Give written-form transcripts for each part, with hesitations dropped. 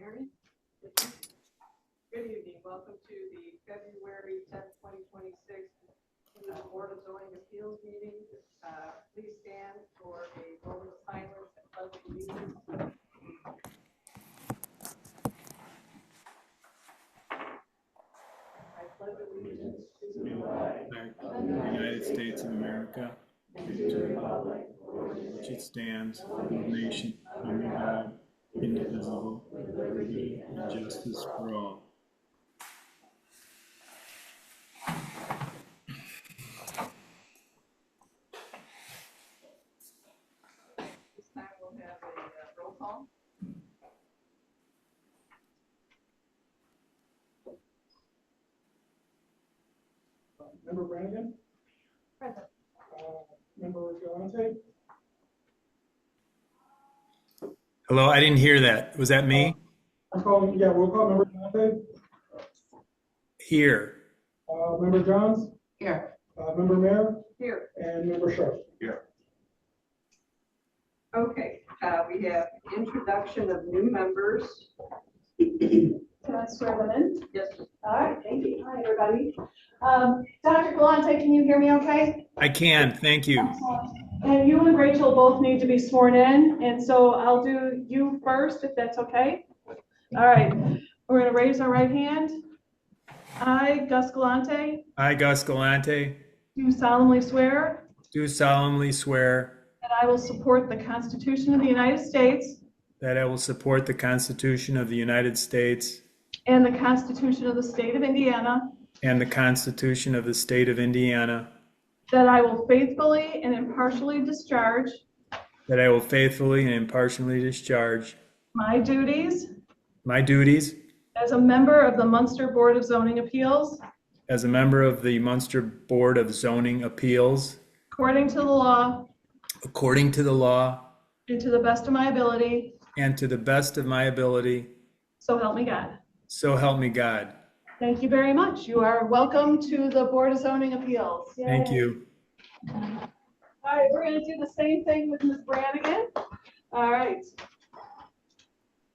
Marion. Good evening. Welcome to the February 10th, 2026 Board of Zoning Appeals meeting. Please stand for a moment of silence and pledge allegiance. I pledge allegiance to the flag of the United States of America, and to the republic for which it stands, one nation, under God, indivisible, with liberty and justice for all. This time we'll have a roll call. Member Brannigan? Present. Member Galante? Hello, I didn't hear that. Was that me? I'm calling, yeah, roll call. Member Galante? Here. Member Johns? Here. Member Mayor? Here. And Member Sharp? Here. Okay, we have introduction of new members. Can I swear them in? Yes. All right, thank you. Hi, everybody. Dr. Galante, can you hear me okay? I can, thank you. And you and Rachel both need to be sworn in, and so I'll do you first, if that's okay. All right, we're going to raise our right hand. I, Gus Galante, I, Gus Galante, do solemnly swear do solemnly swear that I will support the Constitution of the United States that I will support the Constitution of the United States and the Constitution of the State of Indiana, and the Constitution of the State of Indiana, that I will faithfully and impartially discharge that I will faithfully and impartially discharge my duties my duties as a member of the Munster Board of Zoning Appeals, as a member of the Munster Board of Zoning Appeals, according to the law according to the law and to the best of my ability, and to the best of my ability, so help me God. so help me God. Thank you very much. You are welcome to the Board of Zoning Appeals. Thank Yay. you. All right, we're going to do the same thing with Ms. Brannigan. All right.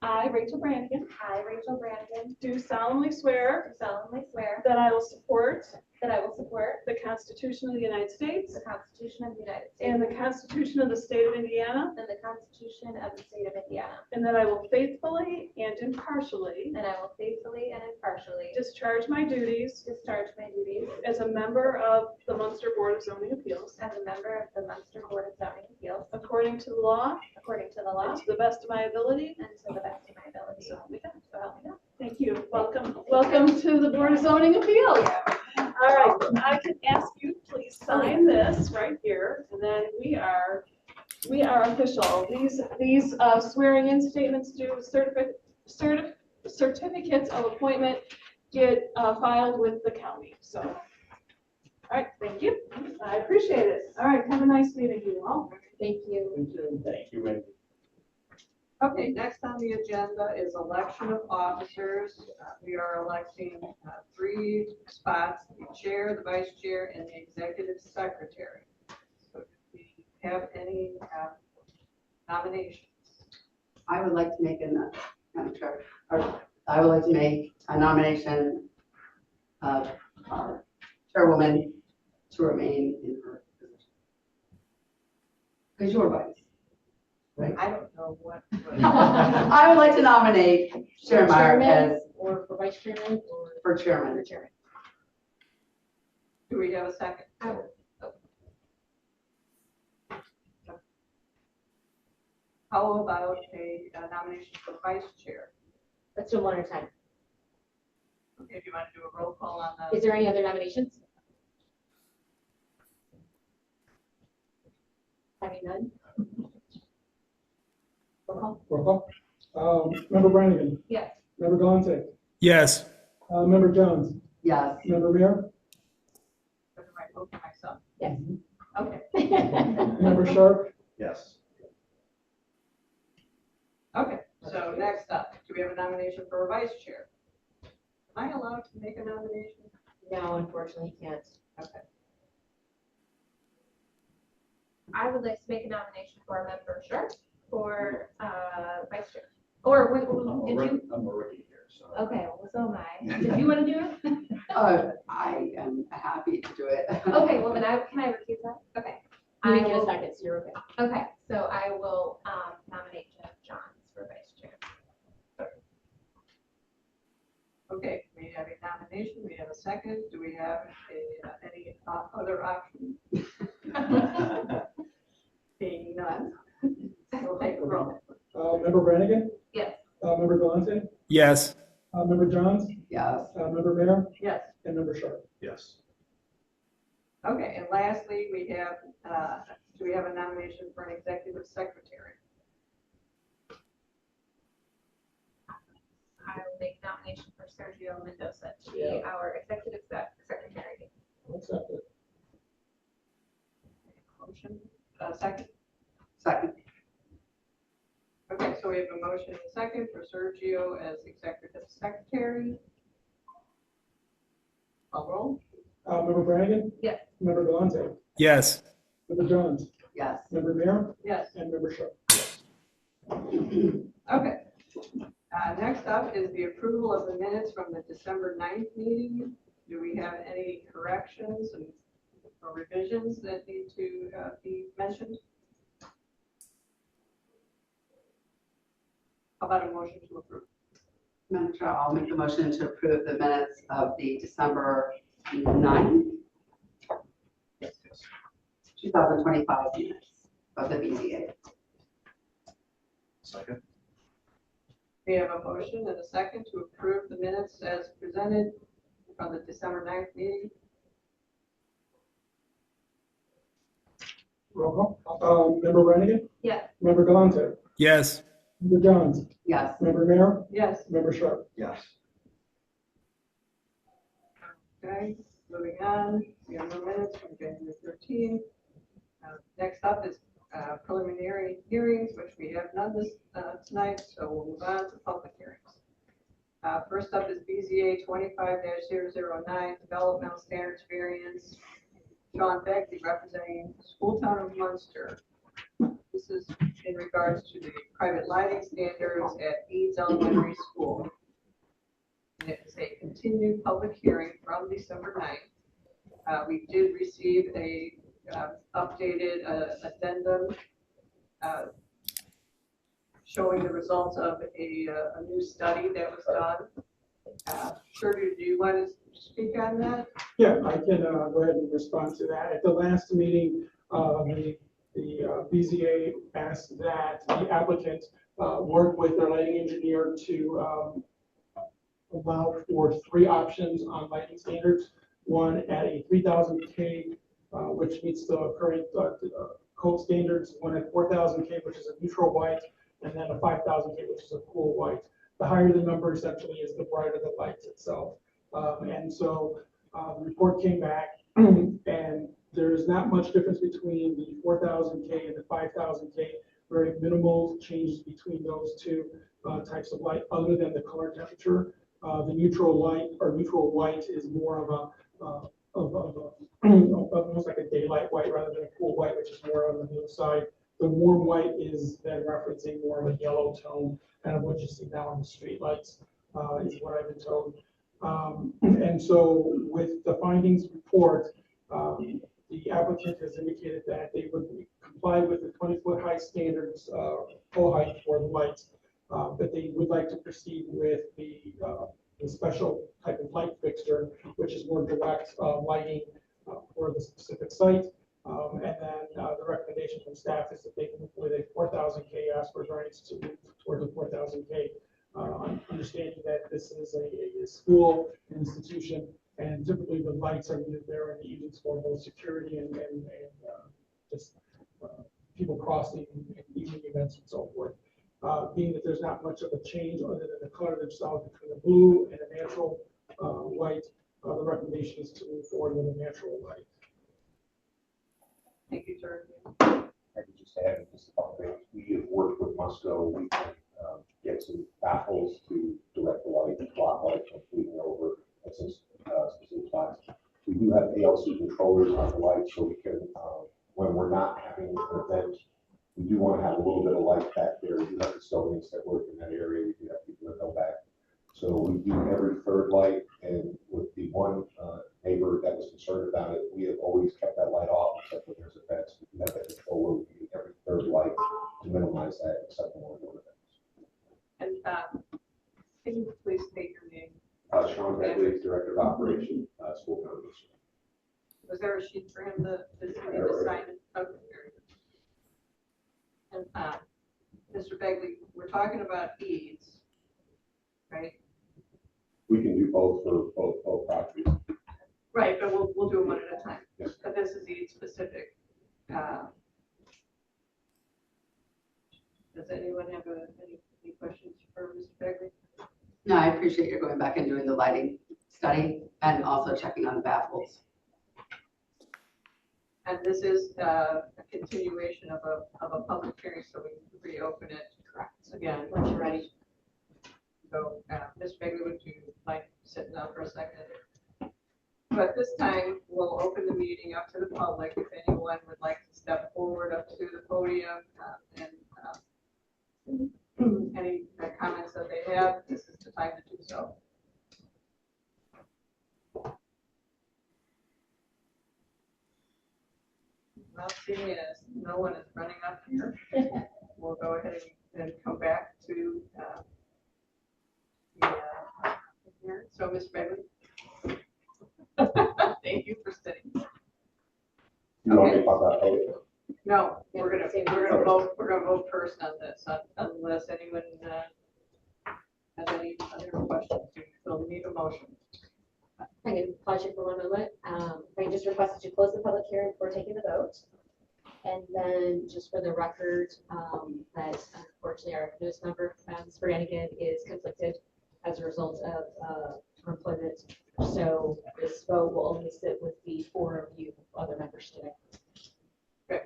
I, Rachel Brannigan, do solemnly swear that I will support the Constitution of the United States the Constitution of the United States and the Constitution of the State of Indiana, and the Constitution of the State of Indiana, and that I will faithfully and impartially and I will faithfully and impartially discharge my duties discharge my duties as a member of the Munster Board of Zoning Appeals as a member of the Munster Board of Zoning Appeals according to the law according to the law and to the best of my ability. and to the best of my ability. So help me God. So help me God. Thank you. Welcome to the Board of Zoning Appeals. All right, I can ask you, please sign this right here, and then we are official. These swearing-in statements do certificates of appointment get filed with the county. So, all right, thank you. I appreciate it. All right, have a nice meeting, you all. Thank you. Thank you, Wendy. Okay, next on the agenda is election of officers. We are electing 3 spots, the chair, the vice chair, and the executive secretary. So do we have any nominations? I would like to make Madam Chair, I would like to make a nomination of our chairwoman to remain in her position. Because you're vice. Right. I don't know what. I would like to nominate Sharon Meyer as Or for vice chairman or for chairman. chairman. Do we have a second? How about a nomination for vice chair? Let's do one at a time. Okay, do you want to do a roll call on that? Is there any other nominations? Having none? Roll call? Roll call. Member Brannigan? Yes. Member Galante? Yes. Member Johns? Yes. Member Mayor? Or do I vote for myself? Yes. Okay. Member Sharp? Yes. Okay, so next up, do we have a nomination for a vice chair? Am I allowed to make a nomination? No, unfortunately, you can't. Okay. I would like to make a nomination for a member, sure, for vice chair. Or did you? I'm a rookie here, so. Okay, well, so am I. Did you want to do it? I am happy to do it. Okay, well then can I recuse that? Okay. You I didn't get a will, second, so you're okay. okay, so I will nominate Jeff Johns for vice chair. Okay, we have a nomination, we have a second. Do we have any other option? Being none, we'll take a roll. Member Brannigan, Yes. Member Galante, Yes. Member Johns, Yes. Member Mayor, Yes. and Member Sharp. Yes. Okay, and lastly, we have, do we have a nomination for an executive secretary? I will make nomination for Sergio Mendoza to be Yeah. our executive secretary. I'll accept it. Motion, second. Second. Okay, so we have a motion and a second for Sergio as executive secretary. Call roll. Member Brannigan, Yes. Member Galante, Yes. Member Johns, Yes. Member Mayor, Yes. and Member Sharp. Okay. Next up is the approval of the minutes from the December 9th meeting. Do we have any corrections or revisions that need to be mentioned? How about a motion to approve? Madam Chair, I'll make a motion to approve the minutes of the December 9th, 2025 minutes of the BZA. Second. We have a motion and a second to approve the minutes as presented from the December 9th meeting. Roll call. Member Brannigan, Yes. Member Galante, Yes. Member Johns, Yes. Member Mayor, Yes. Member Sharp. Yes. Okay, moving on, we have no minutes from January 13th. Next up is preliminary hearings, which we have none tonight, so we'll move on to public hearings. First up is BZA 25-009, Developmental Standards Variance. Sean Begley representing School Town of Munster. This is in regards to the private lighting standards at Eads Elementary School. And it is a continued public hearing from December 9th. We did receive a updated addendum showing the results of a new study that was done. Shirley, do you want to speak on that? Yeah, I can go ahead and respond to that. At the last meeting, the BZA asked that the applicant work with their lighting engineer to allow for 3 options on lighting standards. One at a 3,000 K, which meets the current code standards. One at 4,000 K, which is a neutral white, and then a 5,000 K, which is a cool white. The higher the number essentially is the brighter the light itself. And so the report came back, and there's not much difference between the 4,000 K and the 5,000 K. Very minimal changes between those two types of light, other than the color temperature. The neutral light or neutral white is more of almost like a daylight white rather than a cool white, which is more on the blue side. The warm white is then referencing more of a yellow tone, kind of what you see now on the street lights, is what I've been told. And so with the findings report, the applicant has indicated that they would comply with the 20-foot high standards, pole height for the lights, but they would like to proceed with the special type of light fixture, which is more direct lighting for the specific site. And then the recommendation from staff is that they can move with a 4,000 K, ask for variance to move toward the 4,000 K. Understanding that this is a school institution, and typically the lights are needed there in the evenings for both security and just people crossing and evening events and so forth. Being that there's not much of a change other than the color themselves between the blue and a natural white, the recommendation is to move forward with a natural light. Thank you, sir. I could just add just a couple things. We have worked with Musco. We can get some baffles to direct the light, block light from bleeding over at some specific spots. We do have ALC controllers on the light, so we can, when we're not having an event We do want to have a little bit of light back there. We do have custodians that work in that area. We do have people that go back. So we do every third light, and with the one neighbor that was concerned about it, we have always kept that light off except when there's events. We have that control where we do every third light to minimize that except when we're doing events. And can you please state your name? Sean Begley, Director of Operation, School Foundation. Was there a sheet for him to sign it? Okay, very good. And Mr. Begley, we're talking about EADS, right? We can do both for both properties. Right, but we'll do them one at a time. Yes. But this is EADS specific. Does anyone have any questions for Mr. Begley? No, I appreciate you going back and doing the lighting study and also checking on the baffles. And this is a continuation of a public hearing, so we can reopen it. Correct. Again, once you're ready. So, Ms. Begley, would you like to sit down for a second? But this time, we'll open the meeting up to the public. If anyone would like to step forward up to the podium and any comments that they have, this is the time to do so. Well, seeing as no one is running up here, we'll go ahead and come back to here. So, Ms. Begley. Thank you for sitting. You want me to talk about both? No, we're gonna vote first on this, unless anyone has any other questions. We'll need a motion. I can pause you for one moment. I just requested to close the public hearing before taking the vote. And then just for the record, that unfortunately our newest member, Ms. Brannigan, is conflicted as a result of her employment. So this vote will only sit with the 4 of you other members today. Okay.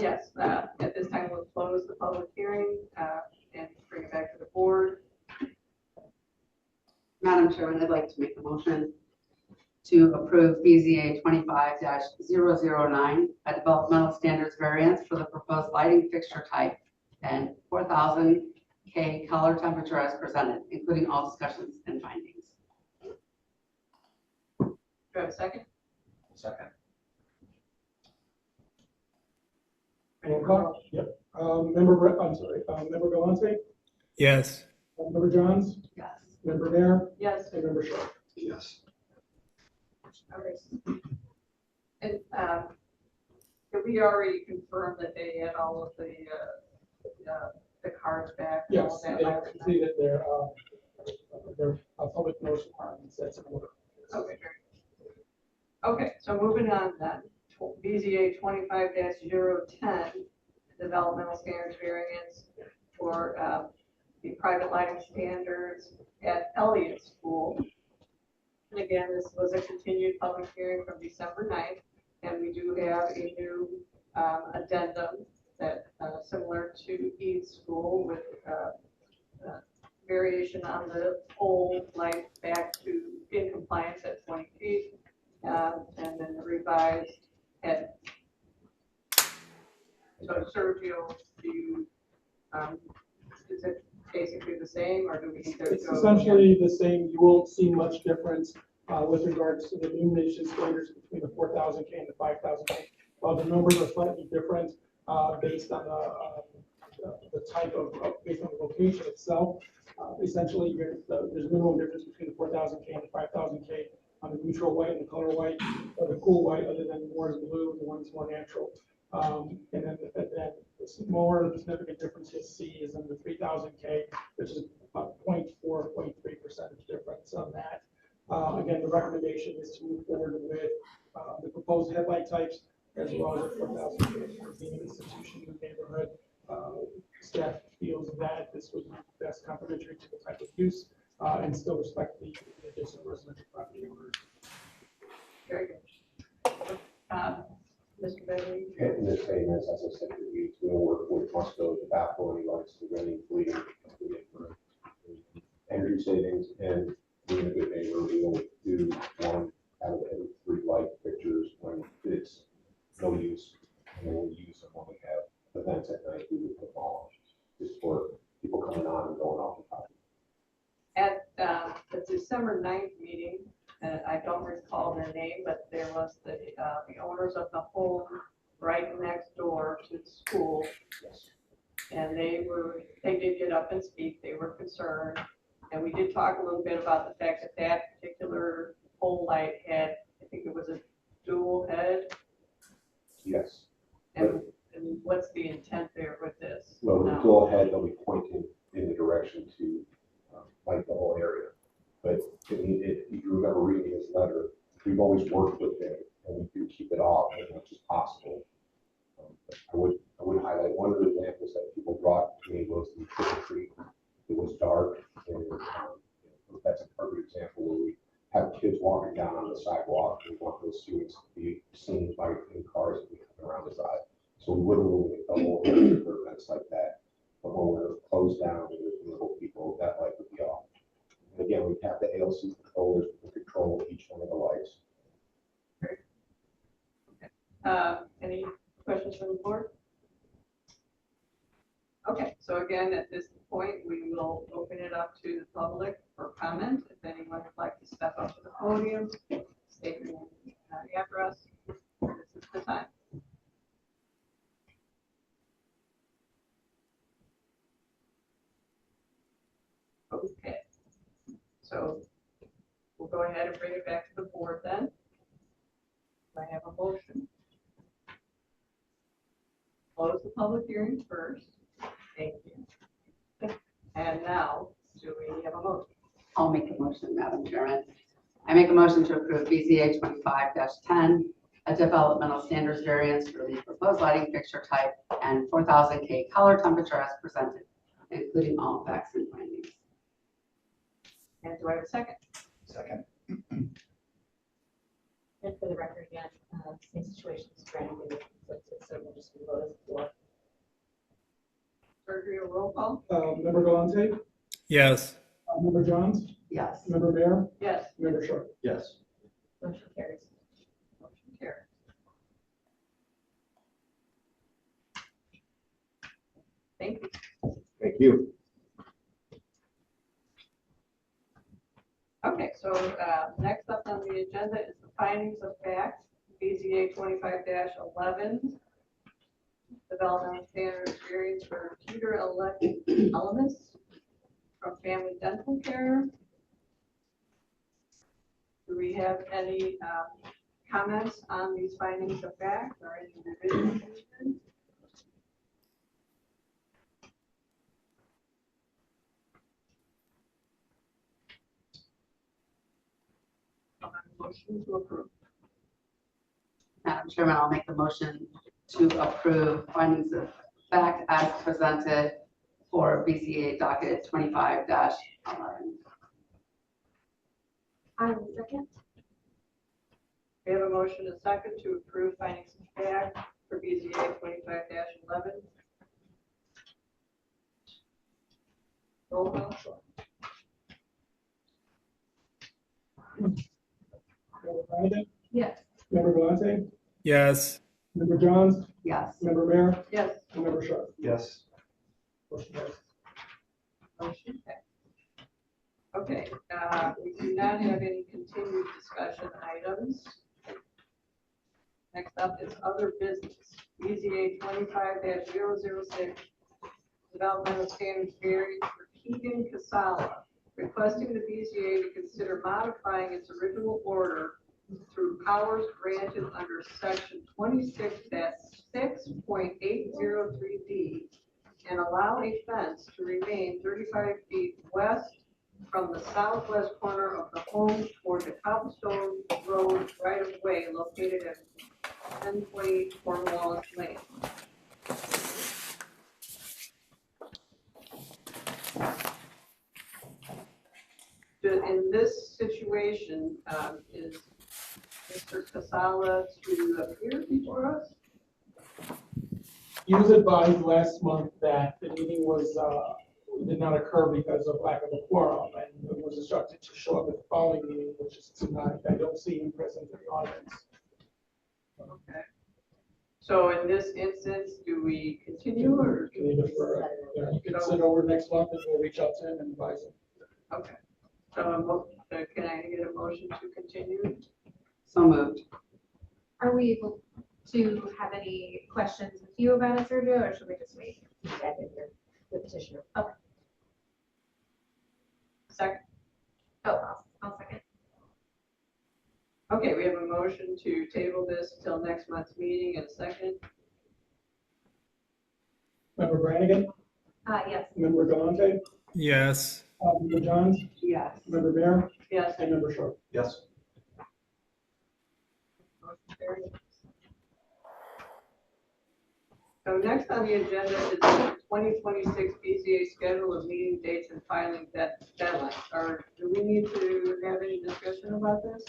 Yes, at this time, we'll close the public hearing and bring it back to the board. Madam Chairman, I'd like to make a motion to approve BZA 25-009, a developmental standards variance for the proposed lighting fixture type and 4,000 K color temperature as presented, including all discussions and findings. Do I have a second? Second. Roll call. Yep. Member Galante, Yes. Member Johns, Yes. Member Nair, Yes. and Member Shaw. Yes. Okay. And did we already confirm that they had all of the cards back? and all Yes, that they last night? completed their public notice requirements. That's in order. Okay, great. Okay, so moving on then, BZA 25-010, developmental standards variance for the private lighting standards at Elliott School. And again, this was a continued public hearing from December 9th, and we do have a new addendum that similar to East School with variation on the pole light back to in compliance at 20 feet, and then the revised head. So Sergio, do you, is it basically the same, or do we need to It's go? essentially the same. You won't see much difference with regards to the illumination standards between the 4,000 K and the 5,000 K. While the numbers are slightly different based on the type of, based on the location itself. Essentially, there's minimum difference between the 4,000 K and the 5,000 K on the neutral white and the color white, or the cool white, other than one is blue, the one's more natural. And then the more significant difference you'll see is in the 3,000 K, which is about 0.4, 0.3% difference on that. Again, the recommendation is to move forward with the proposed headlight types as well as the 4,000 K. Being an institution in the neighborhood, staff feels that this would be best complementary to the type of use and still respect the adjacent residential property owners. Very good. Mr. Bailey? In this same, as I said, we'll work with Musco to baffle any lights to really bleeding for energy savings and being a good neighbor. We will do one out of every 3 light fixtures when it's no use, and then we'll use them when we have events. December 9th meeting, and I don't recall their name, but there was the owners of the home right next door to the school. Yes. And they did get up and speak, they were concerned. And we did talk a little bit about the fact that that particular pole light had, I think it was a dual head. Yes. And what's the intent there with this? Well, with the No. dual head, they'll be pointing in the direction to light the whole area. But if you remember reading his letter, we've always worked with him, and we do keep it off as much as possible. I would highlight one of the examples that people brought to me was the trick or treat. It was dark, and that's a perfect example where we have kids walking down on the sidewalk. We want those students to be seen by in cars that we come around the side. So we wouldn't illuminate the whole area for events like that. But when we're closed down and there's little people, that light would be off. And again, we have the ALC controllers who can control each one of the lights. Any questions from the board? Okay, so again, at this point, we will open it up to the public for comment. If anyone would like to step up to the podium, state your address, this is the time. Okay, so we'll go ahead and bring it back to the board then. I have a motion. Close the public hearing first. Thank you. And now, do we have a motion? I'll make a motion, Madam Chairman. I make a motion to approve BZA 25-10, a developmental standards variance for the proposed lighting fixture type and 4,000 K color temperature as presented, including all facts and findings. And do I have a second? Second. And for the record, again, same situation as Brandon, so we'll just vote as a floor. Surgery or roll call? Member Galante, Yes. Member Johns, Yes. Member Mayor, Yes. Member Sharp. Yes. Motion carries. Motion carries. Thank you. Thank you. Okay, so next up on the agenda is the findings of fact, BZA 25-11, developmental standards variance for Peter Elemis from Family Dental Care. Do we have any comments on these findings of fact or any revisions? Motion to approve. Madam Chairman, I'll make the motion to approve findings of fact as presented for BZA docket 25-11. I will second. We have a motion and a second to approve findings of fact for BZA 25-11. Roll call. Member Brandon, Yes. Member Galante, Yes. Member Johns, Yes. Member Mayor, Yes. and Member Sharp. Yes. Motion carries. Motion passed. Okay, we do not have any continued discussion items. Next up is other business. BZA 25-006, developmental standards variance for Keegan Casala, requesting the BZA to consider modifying its original order through powers granted under section 26-6.803D and allow a fence to remain 35 feet west from the southwest corner of the home toward the Cobblestone Road right-of-way located at 1020 Cornwallis Lane. In this situation, is Mr. Casala to appear before us? He was advised last month that the meeting did not occur because of lack of a quorum, and was instructed to show up at the following meeting, which is tonight. I don't see him present in the audience. Okay. So in this instance, do we continue or? Can you defer? You can sit over next month and we'll reach out to him and advise him. Okay. Can I get a motion to continue? So moved. Are we able to have any questions with you about it, Sergio, or should we just wait? Back in here, the petitioner. Second. Oh, I'll second. Okay, we have a motion to table this till next month's meeting and a second. Member Brannigan, Yes. member Galante, Yes. member Johns, Yes. member Mayor, Yes. and member Short. Yes. Motion carries. So next on the agenda is the 2026 BZA schedule of meeting dates and filing deadlines. Do we need to have any discussion about this?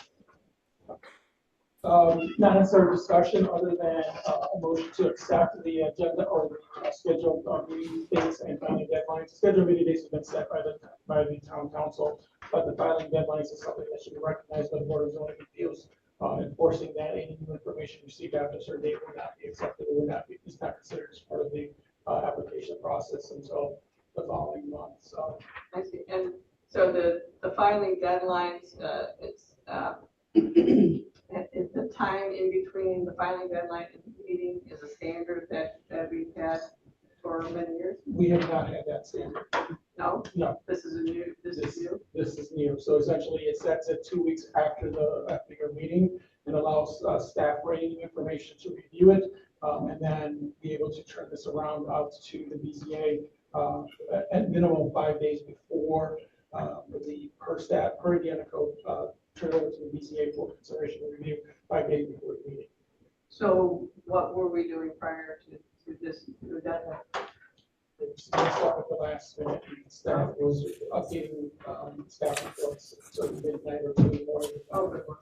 Not necessarily discussion, other than a motion to accept the agenda or the schedule of meeting dates and filing deadlines. Scheduled meeting dates have been set by the town council, but the filing deadlines is something that should be recognized by the Board of Zoning Appeals. Enforcing that any new information received after a certain date will not be accepted, or will not be, is not considered as part of the application process until the following month. So I see. And so the filing deadlines, is the time in between the filing deadline and the meeting is a standard that we've had for many years? we have not had that standard. No? No. This is new? This is new? This is new. So essentially, it sets it 2 weeks after your meeting and allows staff writing information to review it, and then be able to turn this around out to the BZA at minimum 5 days before the per Indiana code turn over to the BZA for consideration and review 5 days before the meeting. So what were we doing prior to this new deadline? It's messed up at the last minute. Staff was updating staff reports, so midnight or 2 morning. Oh, good one.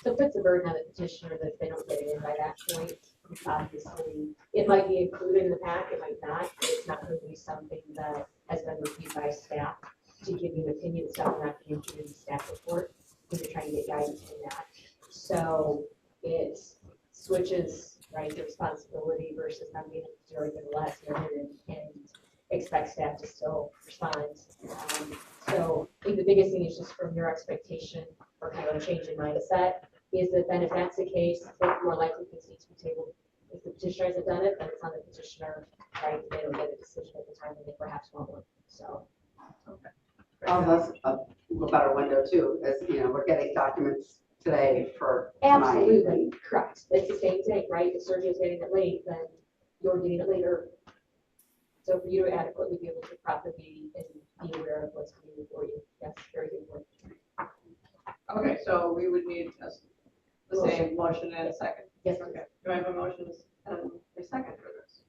So it puts a burden on the petitioner that if they don't get it in by that point, obviously, it might be included in the pack, it might not. It's not going to be something that has been reviewed by staff to give you an opinion, it's not going to be included in the staff report, when you're trying to get guidance from that. So it switches, right, the responsibility versus not being able to do everything at the last minute and expect staff to still respond. So I think the biggest thing is just from your expectation or kind of a change in mindset is that then if that's the case, then more likely things need to be tabled. If the petitioner hasn't done it, then it's on the petitioner, right? They don't get a decision at the time and they perhaps want one, so. Oh, that's a better window too, as you know, we're getting documents today for tonight. Absolutely, correct. It's the same thing, right? If Sergio's getting it late, then you're getting it later. So for you to adequately be able to properly and be aware of what's coming before you, that's very good point. Okay, so we would need the same motion and a second. Yes, Okay. Do I have a motion and a second for this?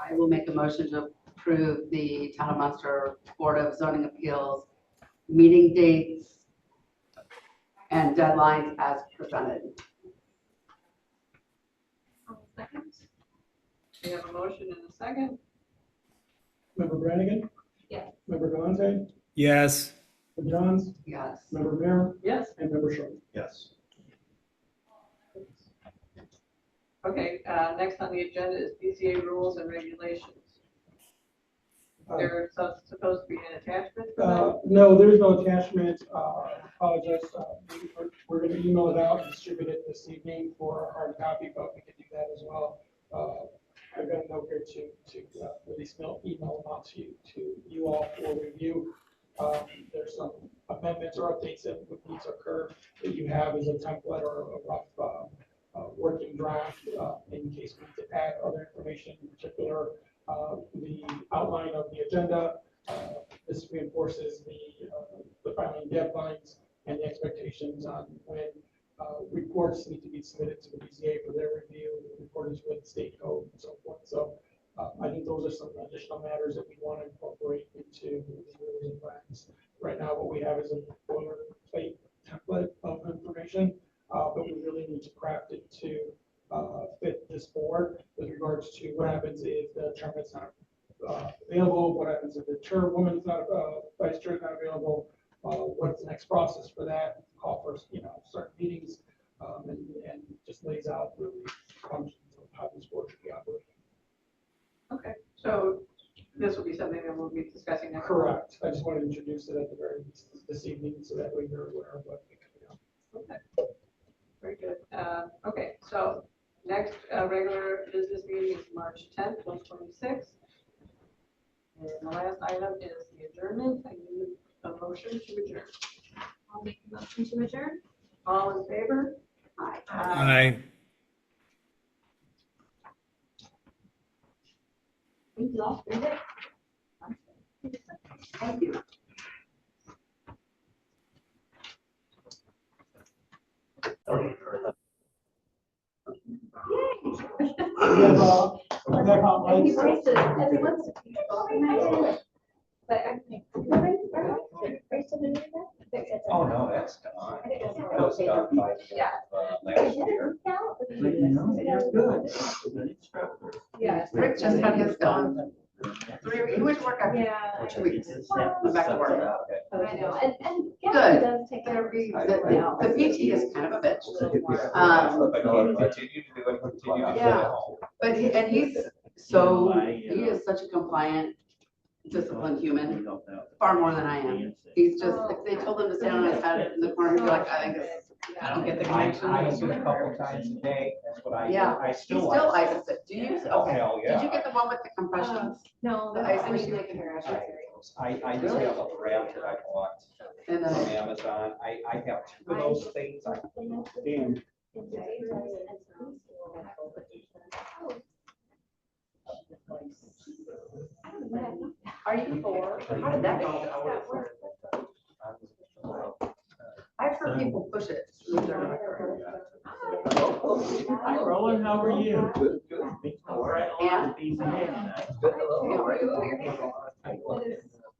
I will make a motion to approve the Town of Munster Board of Zoning Appeals meeting dates and deadlines as presented. Second. We have a motion and a second. Member Brannigan? Yes. Member Galante? Yes. Member Johns? Yes. Member Mayor? Yes. And member Short. Yes. Okay, next on the agenda is BZA rules and regulations. There's supposed to be an attachment for that? No, there's no attachment. Apologize. We're going to email it out and distribute it this evening for a hard copy, but we can do that as well. I've got a note here to release email them out to you all for review. There's some amendments or updates that would need to occur that you have as a template or a rough working draft in case we need to add other information, in particular the outline of the agenda. This reinforces the filing deadlines and the expectations on when reports need to be submitted to the BZA for their review in accordance with state code and so forth. So I think those are some additional matters that we want to incorporate into the rules and regs. Right now, what we have is a boilerplate template of information, but we really need to craft it to fit this board with regards to what happens if the chairman's not available, what happens if the chairwoman's not, vice chair's not available, what's the next process for that, call for, certain meetings, and just lays out really functions of how this board should be operating. Okay, so this will be something that we'll be discussing next. Correct. I just wanted to introduce it at the very least this evening, so that way you're aware of what. Okay. Very good. Okay, so next regular business meeting is March 10th, 2026. And the last item is the adjournment. I need a motion to adjourn. I'll make a motion to adjourn. All in favor? Aye. Aye. Thank you all. Read it. Thank you. And he wants to, and he wants to. But I think. Oh, no, that's gone. I think it's- That was done by, Yeah. last year. You're good. Yeah. Rick just had his done. He went to work after Yeah. 2 weeks. Went back to work. Okay. I know, and yeah, Good. it does take care of The, you. the PT is kind of a bitch. But you continue to do it, continue to do it Yeah. at home. But he's so, he is such a compliant, disciplined human, far more than I am. He's just, if they told him to stand on his head in the corner, he'd be like, I think this, I don't get the I connection. do it a couple times a day, that's what I do. Yeah, I He still still like. ices it. Do you use it? Oh, Okay. hell, yeah. Did you get the one with the compressions? No, The the ice ice machine? machine, like a hair I just have a wrap that I bought And from then, Amazon. I have two of those things. Damn. are you four? How did that go? I've heard people push it with their neck. Hi, Roland, how are you? Good, good. We're at Yeah. BZA tonight.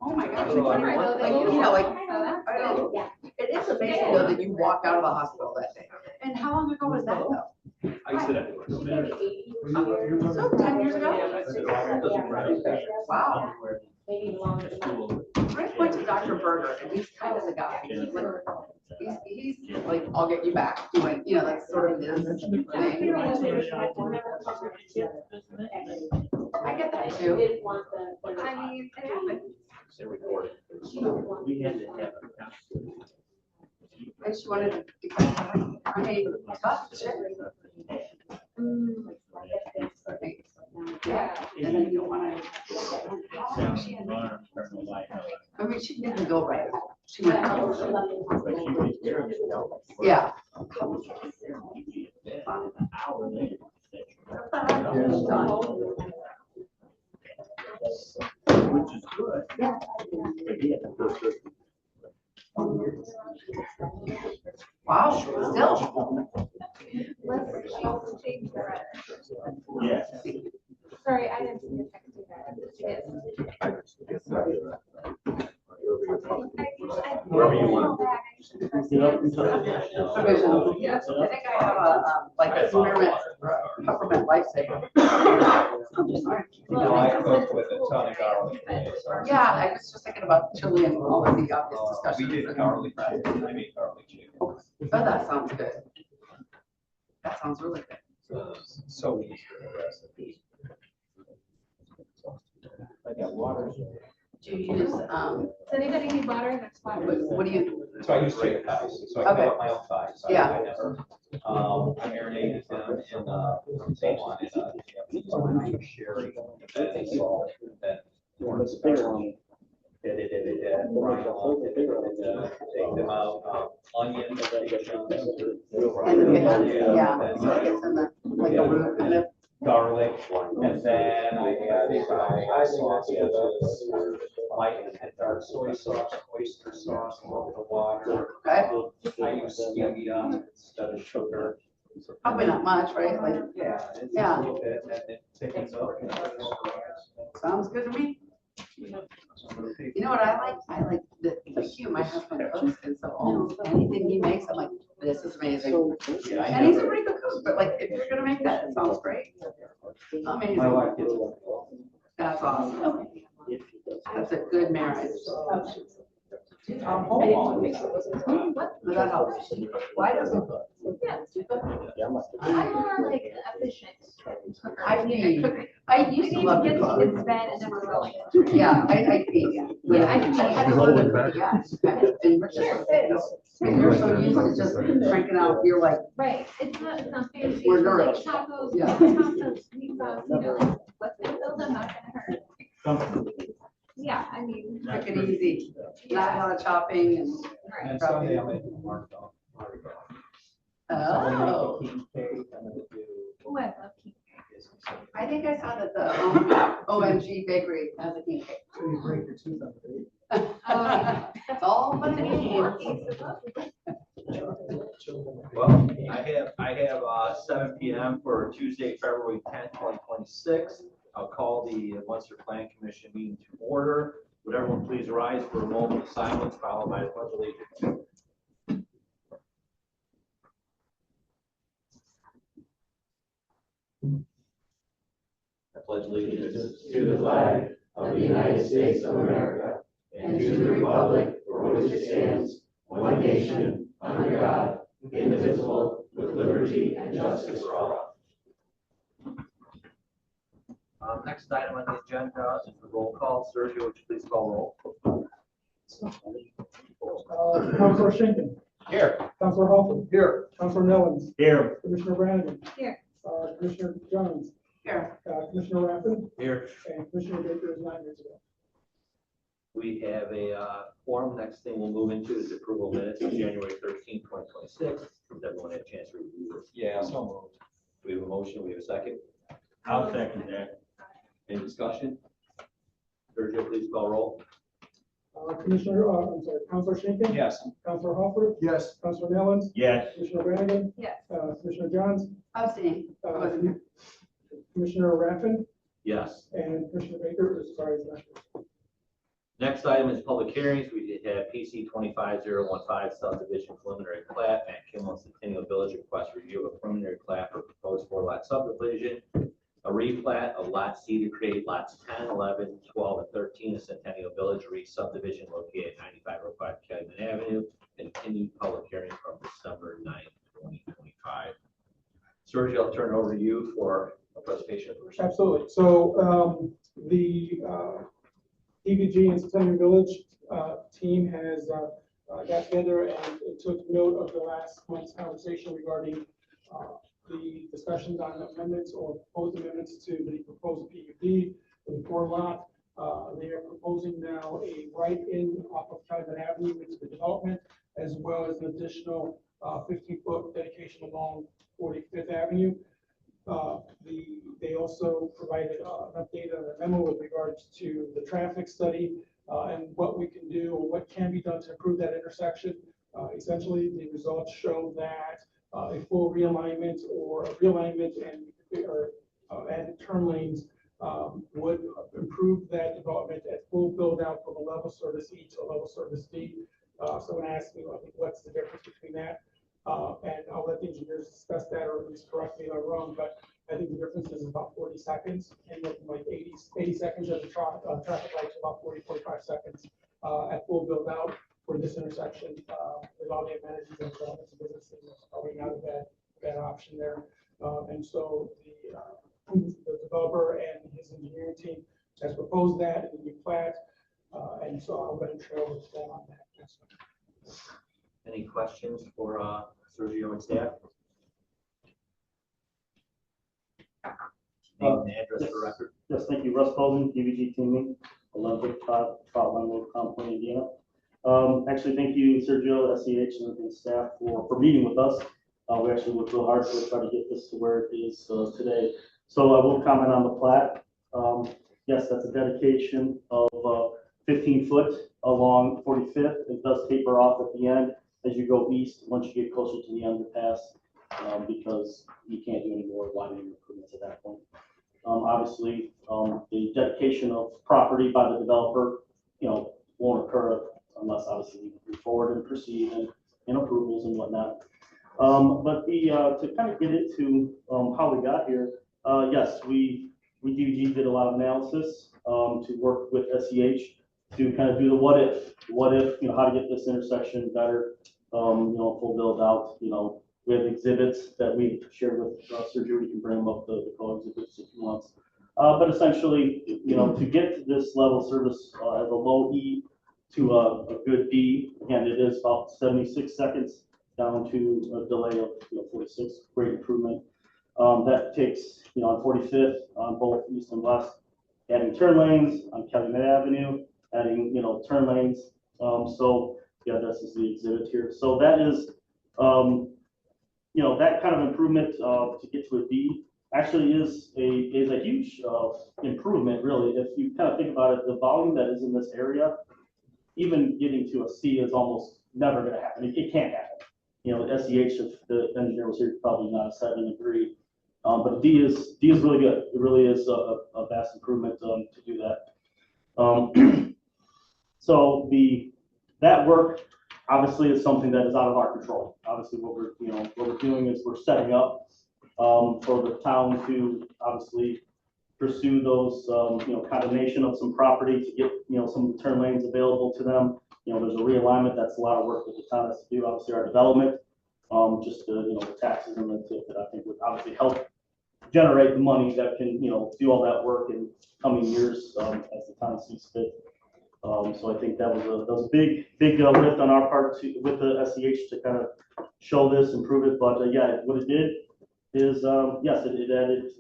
Oh my gosh, it's funny, like, you know, like, I don't, it is amazing though that you walk out of the hospital that day. And how long ago was that though? I sit at So 10 years ago? Wow. Maybe longer. Rick went to Dr. Berger and he's kind of the guy. He's like, I'll get you back doing, you know, like sort of his thing. I get that too. Didn't want the. I mean, it happens. We had to have a. I just wanted to, I mean, tough shit. Yeah, and then you don't wanna. I mean, she didn't go right home. She went home. Yeah. Which is good. Yeah. Wow, still. Let's change the red. Yes. Sorry, I didn't see your text either. Wherever you want. Provision. Yes, I think I have a, like a spearmint peppermint lifesaver. No, I cook with a ton of garlic. Yeah, I was just thinking about chili and all of the obvious We discussions. did garlic chicken. I made garlic chicken. Oh, that sounds good. That sounds really good. So easy to the recipe. I got water. Do you use, Does anybody need water? Next water. what do you, So I use chicken thighs, so I cut up my own thighs. So Yeah. I never, I marinated them in, same one, in sherry, and then salt, and then cornstarch. Take them out, onion, take chunks. and the pickles, yeah, so it gets in the, like the root kind of. Garlic, and then I added my sausages, light and dark soy sauce, oyster sauce, a little bit of water. Okay, I use stevia instead of sugar. probably not much, right? Like, Yeah. It's Yeah. a little bit, and then thicken milk and sounds good to me. You know what I like? I like the hue my husband cooks, and so almost anything he makes, I'm like, this is amazing. And he's a pretty good cook, but like, if you're gonna make that, it sounds great. Amazing. My wife gets That's awesome. That's a good marriage. I'm home all week. What? But that helps. Why doesn't? Yeah. I'm more like efficient. cooker. I mean, mean, cook- I We used need to to love get to to cook. kids' bed and then we're going. Yeah, I feed, yeah. Yeah, I can feed. I love to cook, yeah. And Richard, you're so used to just cranking out, you're like, Right, it's not fancy. We're It's like nourished. tacos, Yeah. tacos, sweet sauce, you know, what's gonna fill them, not gonna hurt. Yeah, I mean. quick and easy, not a lot of chopping and. Right. And Sunday I'm making marked off. Oh, King cake, I'm gonna do. Oh, I love king I think I saw that the OMG Bakery has a king cake. So you break your tooth on the cake. Oh, yeah. It's all fun and It's games. Well, I have 7 PM for Tuesday, February 10th, 2026. I'll call the Munster Plan Commission meeting to order. Would everyone please rise for a moment of silence, followed by the pledge of allegiance. I pledge allegiance to the flag of the United States of America and to the republic for which it stands, one nation, under God, indivisible, with liberty and justice for all. Next item on the agenda is the roll call. Sergio, would you please call roll? Councilor Schinkin. Here. Councilor Hopper. Here. Councilor Nellens. Here. Commissioner Brannigan. Here. Commissioner Jones. Here. Commissioner Rappin. Here. And Commissioner Baker is not here today. We have a quorum. Next thing we'll move into is approval minutes of January 13th, 2026. Has everyone had a chance to review this? Yeah, so moved. Do we have a motion? We have a second? I'll second that. Any discussion? Sergio, please call roll. Councilor Schinkin. Yes. Councilor Hopper. Yes. Councilor Nellens. Yes. Commissioner Brannigan. Yes. Commissioner Johns. Abstain. Commissioner Rappin. Yes. And Commissioner Baker is sorry, is not here. Next item is public hearings. We did have PC 25015 subdivision preliminary plat at Kimball Centennial Village request review of preliminary plat for proposed 4-lot subdivision. A replat of lot C to create lots 10, 11, 12, and 13 of Centennial Village subdivision located at 9505 Calumet Avenue. Continued public hearing from December 9th, 2025. Sergio, I'll turn it over to you for a presentation of the results. Absolutely. So the PVG and Centennial Village team has got together and took note of the last month's conversation regarding the discussions on amendments or proposed amendments to the proposed PUD for the 4-lot. They are proposing now a right-in off of Calumet Avenue into the development, as well as an additional 15-foot dedication along 45th Avenue. They also provided an update on the memo with regards to the traffic study and what we can do or what can be done to improve that intersection. Essentially, the results show that a full realignment or a realignment and added turn lanes would improve that development at full build out from a level service E to a level service D. Someone asked me, I think, what's the difference between that? And I'll let the engineers discuss that, or at least correct me if I'm wrong, but I think the difference is about 40 seconds, and from like 80 seconds at the traffic light to about 45 seconds at full build out for this intersection with all the amenities and developments and businesses going out of that option there. And so the developer and his engineering team has proposed that in the new plat, and so I'll let him trail with that on that. Any questions for Sergio and staff? Name and address for record. Yes, thank you. Russ Posen, PVG teaming, 11 Trotland Road, Compton, Indiana. Actually, thank you, Sergio, SEH, and staff for meeting with us. We actually worked real hard to try to get this to where it is today. So I will comment on the plat. Yes, that's a dedication of 15 foot along 45th. It does taper off at the end as you go east once you get closer to the underpass, because you can't do any more widening improvements at that point. Obviously, the dedication of property by the developer, won't occur unless obviously we move forward and proceed and approvals and whatnot. But to kind of get into how we got here, yes, we did a lot of analysis to work with SEH to kind of do the what if what if, how to get this intersection better, full build out, we have exhibits that we shared with Sergio. We can bring them up, the co-exhibits if you want. But essentially, to get to this level of service as a low E to a good D, again, it is about 76 seconds down to a delay of 46, great improvement. That takes, on 45th, on both east and west, adding turn lanes, on Calumet Avenue, adding, turn lanes. So yeah, this is the exhibit here. So that is, that kind of improvement to get to a D actually is a huge improvement, really. If you kind of think about it, the volume that is in this area, even getting to a C is almost never going to happen. It can't happen. The SEH, if the engineer was here, probably not a 7 degree. But D is really good. It really is a vast improvement to do that. So that work obviously is something that is out of our control. Obviously, what we're doing is we're setting up for the town to obviously pursue those condemnation of some property to get some of the turn lanes available to them. There's a realignment. That's a lot of work that the town has to do. Obviously, our development, just the taxes and the tip that I think would obviously help generate the money that can do all that work in coming years as the town sees fit. So I think that was a big lift on our part with the SEH to kind of show this, improve it. But yeah, what it did is yes, it added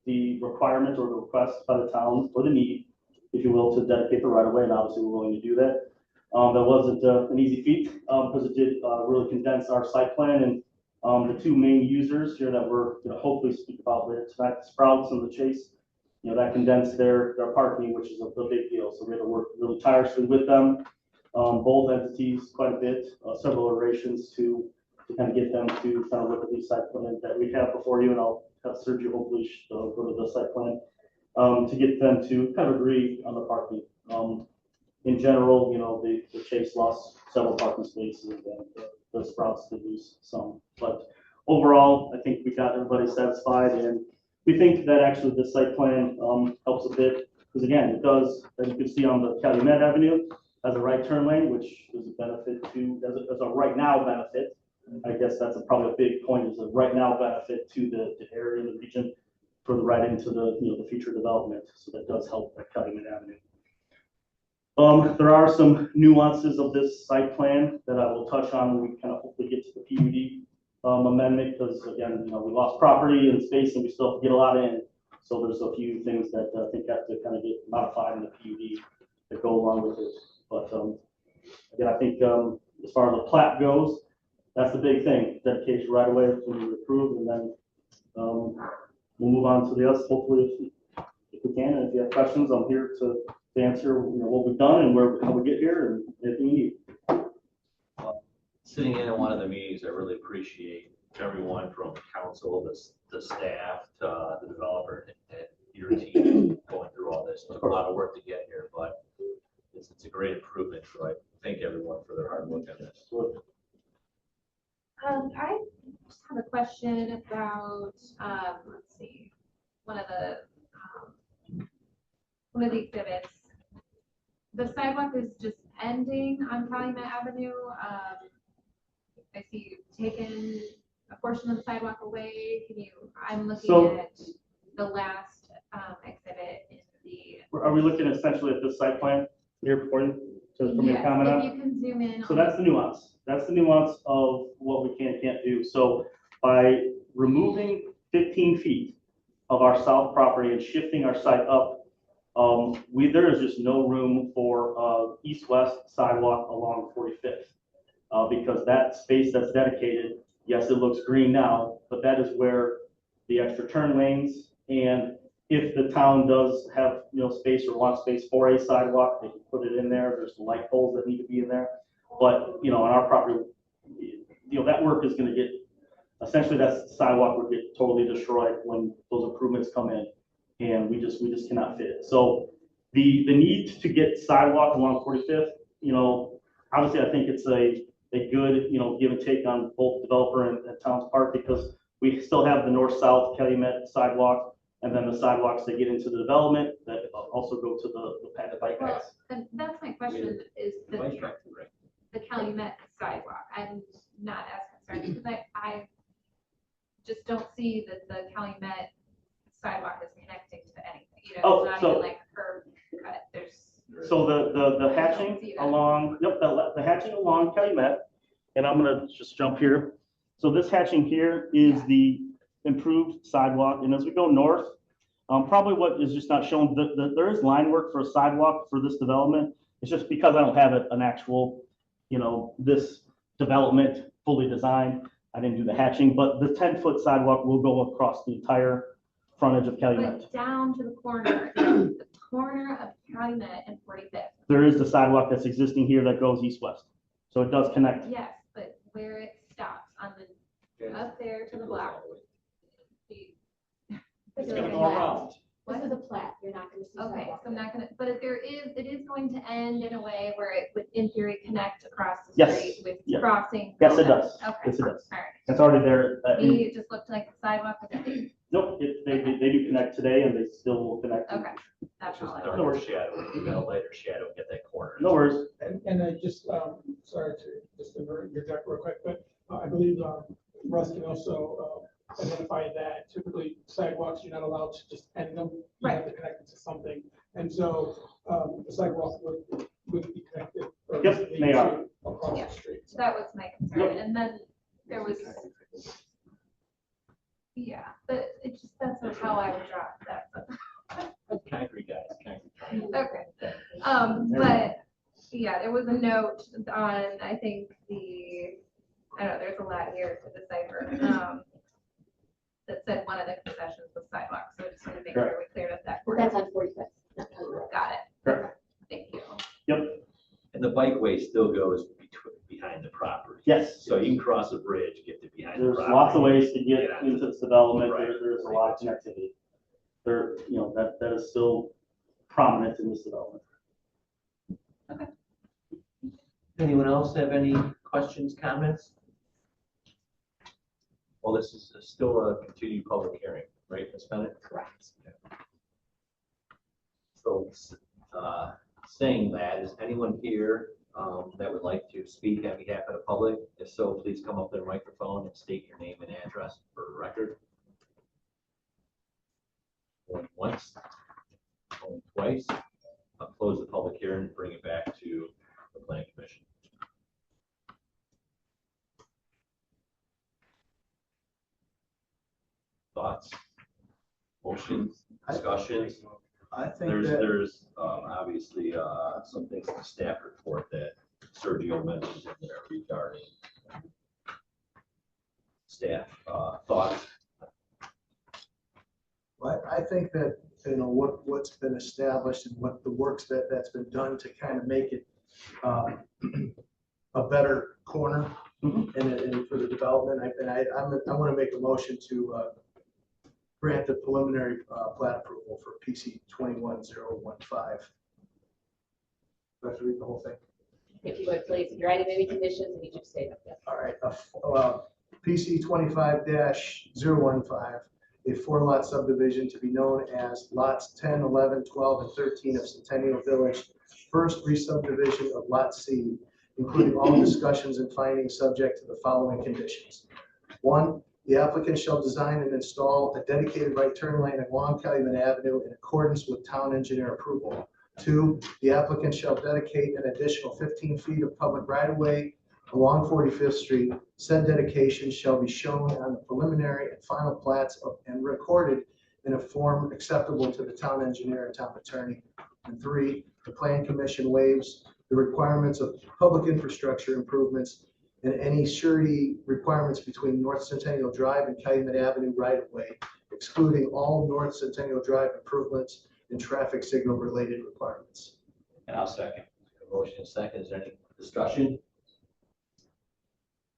the requirement or the request by the town, or the need, if you will, to dedicate the right of way, and obviously we're willing to do that. That wasn't an easy feat because it did really condense our site plan, and the two main users here that we're hopefully speak about later tonight, the Sprouts and the Chase, that condensed their parking, which is a big deal. So we had to work really tirelessly with them, both entities, quite a bit, several iterations to kind of get them to kind of look at these site plans that we have before you, and I'll have Sergio hopefully go to the site plan to get them to kind of agree on the parking. In general, the Chase lost several parking spaces, and the Sprouts did lose some. But overall, I think we got everybody satisfied, and we think that actually the site plan helps a bit, because again, it does, as you can see on the Calumet Avenue, has a right turn lane, which is a benefit to, as a right now benefit. I guess that's probably a big point, is a right now benefit to the area, the region, for the right into the future development. So that does help at Calumet Avenue. There are some nuances of this site plan that I will touch on when we kind of hopefully get to the PUD amendment, because again, we lost property and space, and we still have to get a lot in. So there's a few things that I think have to kind of get modified in the PUD that go along with it. But again, I think as far as the plat goes, that's the big thing. Dedication right away when we approve, and then we'll move on to the others. Hopefully, if we can, and if you have questions, I'm here to answer what we've done and how we get here, and anything you need. Sitting in one of the meetings, I really appreciate everyone from council, the staff, to the developer, and your team going through all this. It's a lot of work to get here, but it's a great improvement. So I thank everyone for their hard work on this. I just have a question about, let's see, one of the exhibits. The sidewalk is just ending on Calumet Avenue. I see you've taken a portion of the sidewalk away. I'm looking at the last exhibit in the. Are we looking essentially at this site plan here before you? For me to comment on? If you can zoom in. So that's the nuance. That's the nuance of what we can and can't do. So by removing 15 feet of our south property and shifting our site up, there is just no room for east-west sidewalk along 45th because that space that's dedicated, yes, it looks green now, but that is where the extra turn lanes, and if the town does have space or wants space for a sidewalk, they can put it in there. There's the light poles that need to be in there, but on our property, that work is going to get essentially that sidewalk would get totally destroyed when those improvements come in, and we just cannot fit it. So the need to get sidewalk along 45th, obviously I think it's a good give and take on both developer and town's part, because we still have the north-south Calumet sidewalk And then the sidewalks that get into the development that also go to the bike Well, paths. and that's my question, is the Calumet sidewalk. I'm not as concerned because I just don't see that the Calumet sidewalk is connecting to anything. You know, Oh, it's not so- even like a curb cut. So the I hatching don't see that. along, yep, the hatching along Calumet, and I'm gonna just jump here. So this hatching here is Yeah. the improved sidewalk, and as we go north, probably what is just not shown, there is line work for a sidewalk for this development. It's just because I don't have an actual, this development fully designed, I didn't do the hatching, but the 10-foot sidewalk will go across the entire frontage of Calumet. But down to the corner, the corner of Calumet and 45th. There is the sidewalk that's existing here that goes east-west. So it does connect. Yes, but where it stops on the, up there to the block. It's gonna go around. This is a plat, you're not gonna see Okay, sidewalk. so I'm not gonna, but it is going to end in a way where it would, in theory, connect across the Yes, street with yeah. crossing. Yes, it does. Okay. Yes, it does. All right. It's already there. Maybe it just looked like the sidewalk was empty. Nope, they do connect today and they still will connect. Okay, that's all I Just know. darker shadow, you got a lighter shadow, get that corner. No worries. And I just, sorry to just interject real quick, but I believe Russ can also identify that typically sidewalks, you're not allowed to just end them. You have to connect it to something. And so the sidewalk would be connected. or Yep, lead they to are. Across Yeah. the street. So that was my concern. And then there was, yeah, but it just, that's not how I would draw that. Concrete guys, concrete. Okay. But yeah, there was a note on, I think I don't know, there's a lot here to decipher. That said one of the concessions was sidewalks, so I just want to make sure we cleared up that. But that's on 45th, not Calumet. Got it. Correct. Thank you. Yep. And the bikeway still goes behind the property. Yes. So you can cross a bridge, get to behind the There's property. lots of ways to get onto into this development. Right. There's a lot of connectivity. That is still prominent in this development. Anyone else have any questions, comments? Well, this is still a continued public hearing, right, Ms. Bennett? Correct. So, saying that, is anyone here that would like to speak on behalf of the public? If so, please come up to the microphone and state your name and address for the record. Going once, going twice. I'll close the public hearing and bring it back to the planning commission. Thoughts, motions, discussions? I think There's obviously some things in the staff report that Sergio mentioned in there regarding staff thoughts. I think that, what's been established and what the works that's been done to kind of make it a better corner and for the development, I want to make a motion to grant the preliminary plat approval for PC 21015. Do I have to read the whole thing? If you would please, if you're adding any conditions, and you just state them. Yes. All right, PC 25-015, a 4-lot subdivision to be known as lots 10, 11, 12, and 13 of Centennial Village, first re-subdivision of Lot C, including all discussions and findings subject to the following conditions. 1, the applicant shall design and install a dedicated right turn lane along Calumet Avenue in accordance with town engineer approval. 2, the applicant shall dedicate an additional 15 feet of public right-of-way along 45th Street. Said dedication shall be shown on the preliminary and final plats and recorded in a form acceptable to the town engineer and town attorney. And 3, the plan commission waives the requirements of public infrastructure improvements and any surety requirements between North Centennial Drive and Calumet Avenue right-of-way, excluding all North Centennial Drive improvements and traffic signal related requirements. And I'll second. Motion and second. Is there any discussion?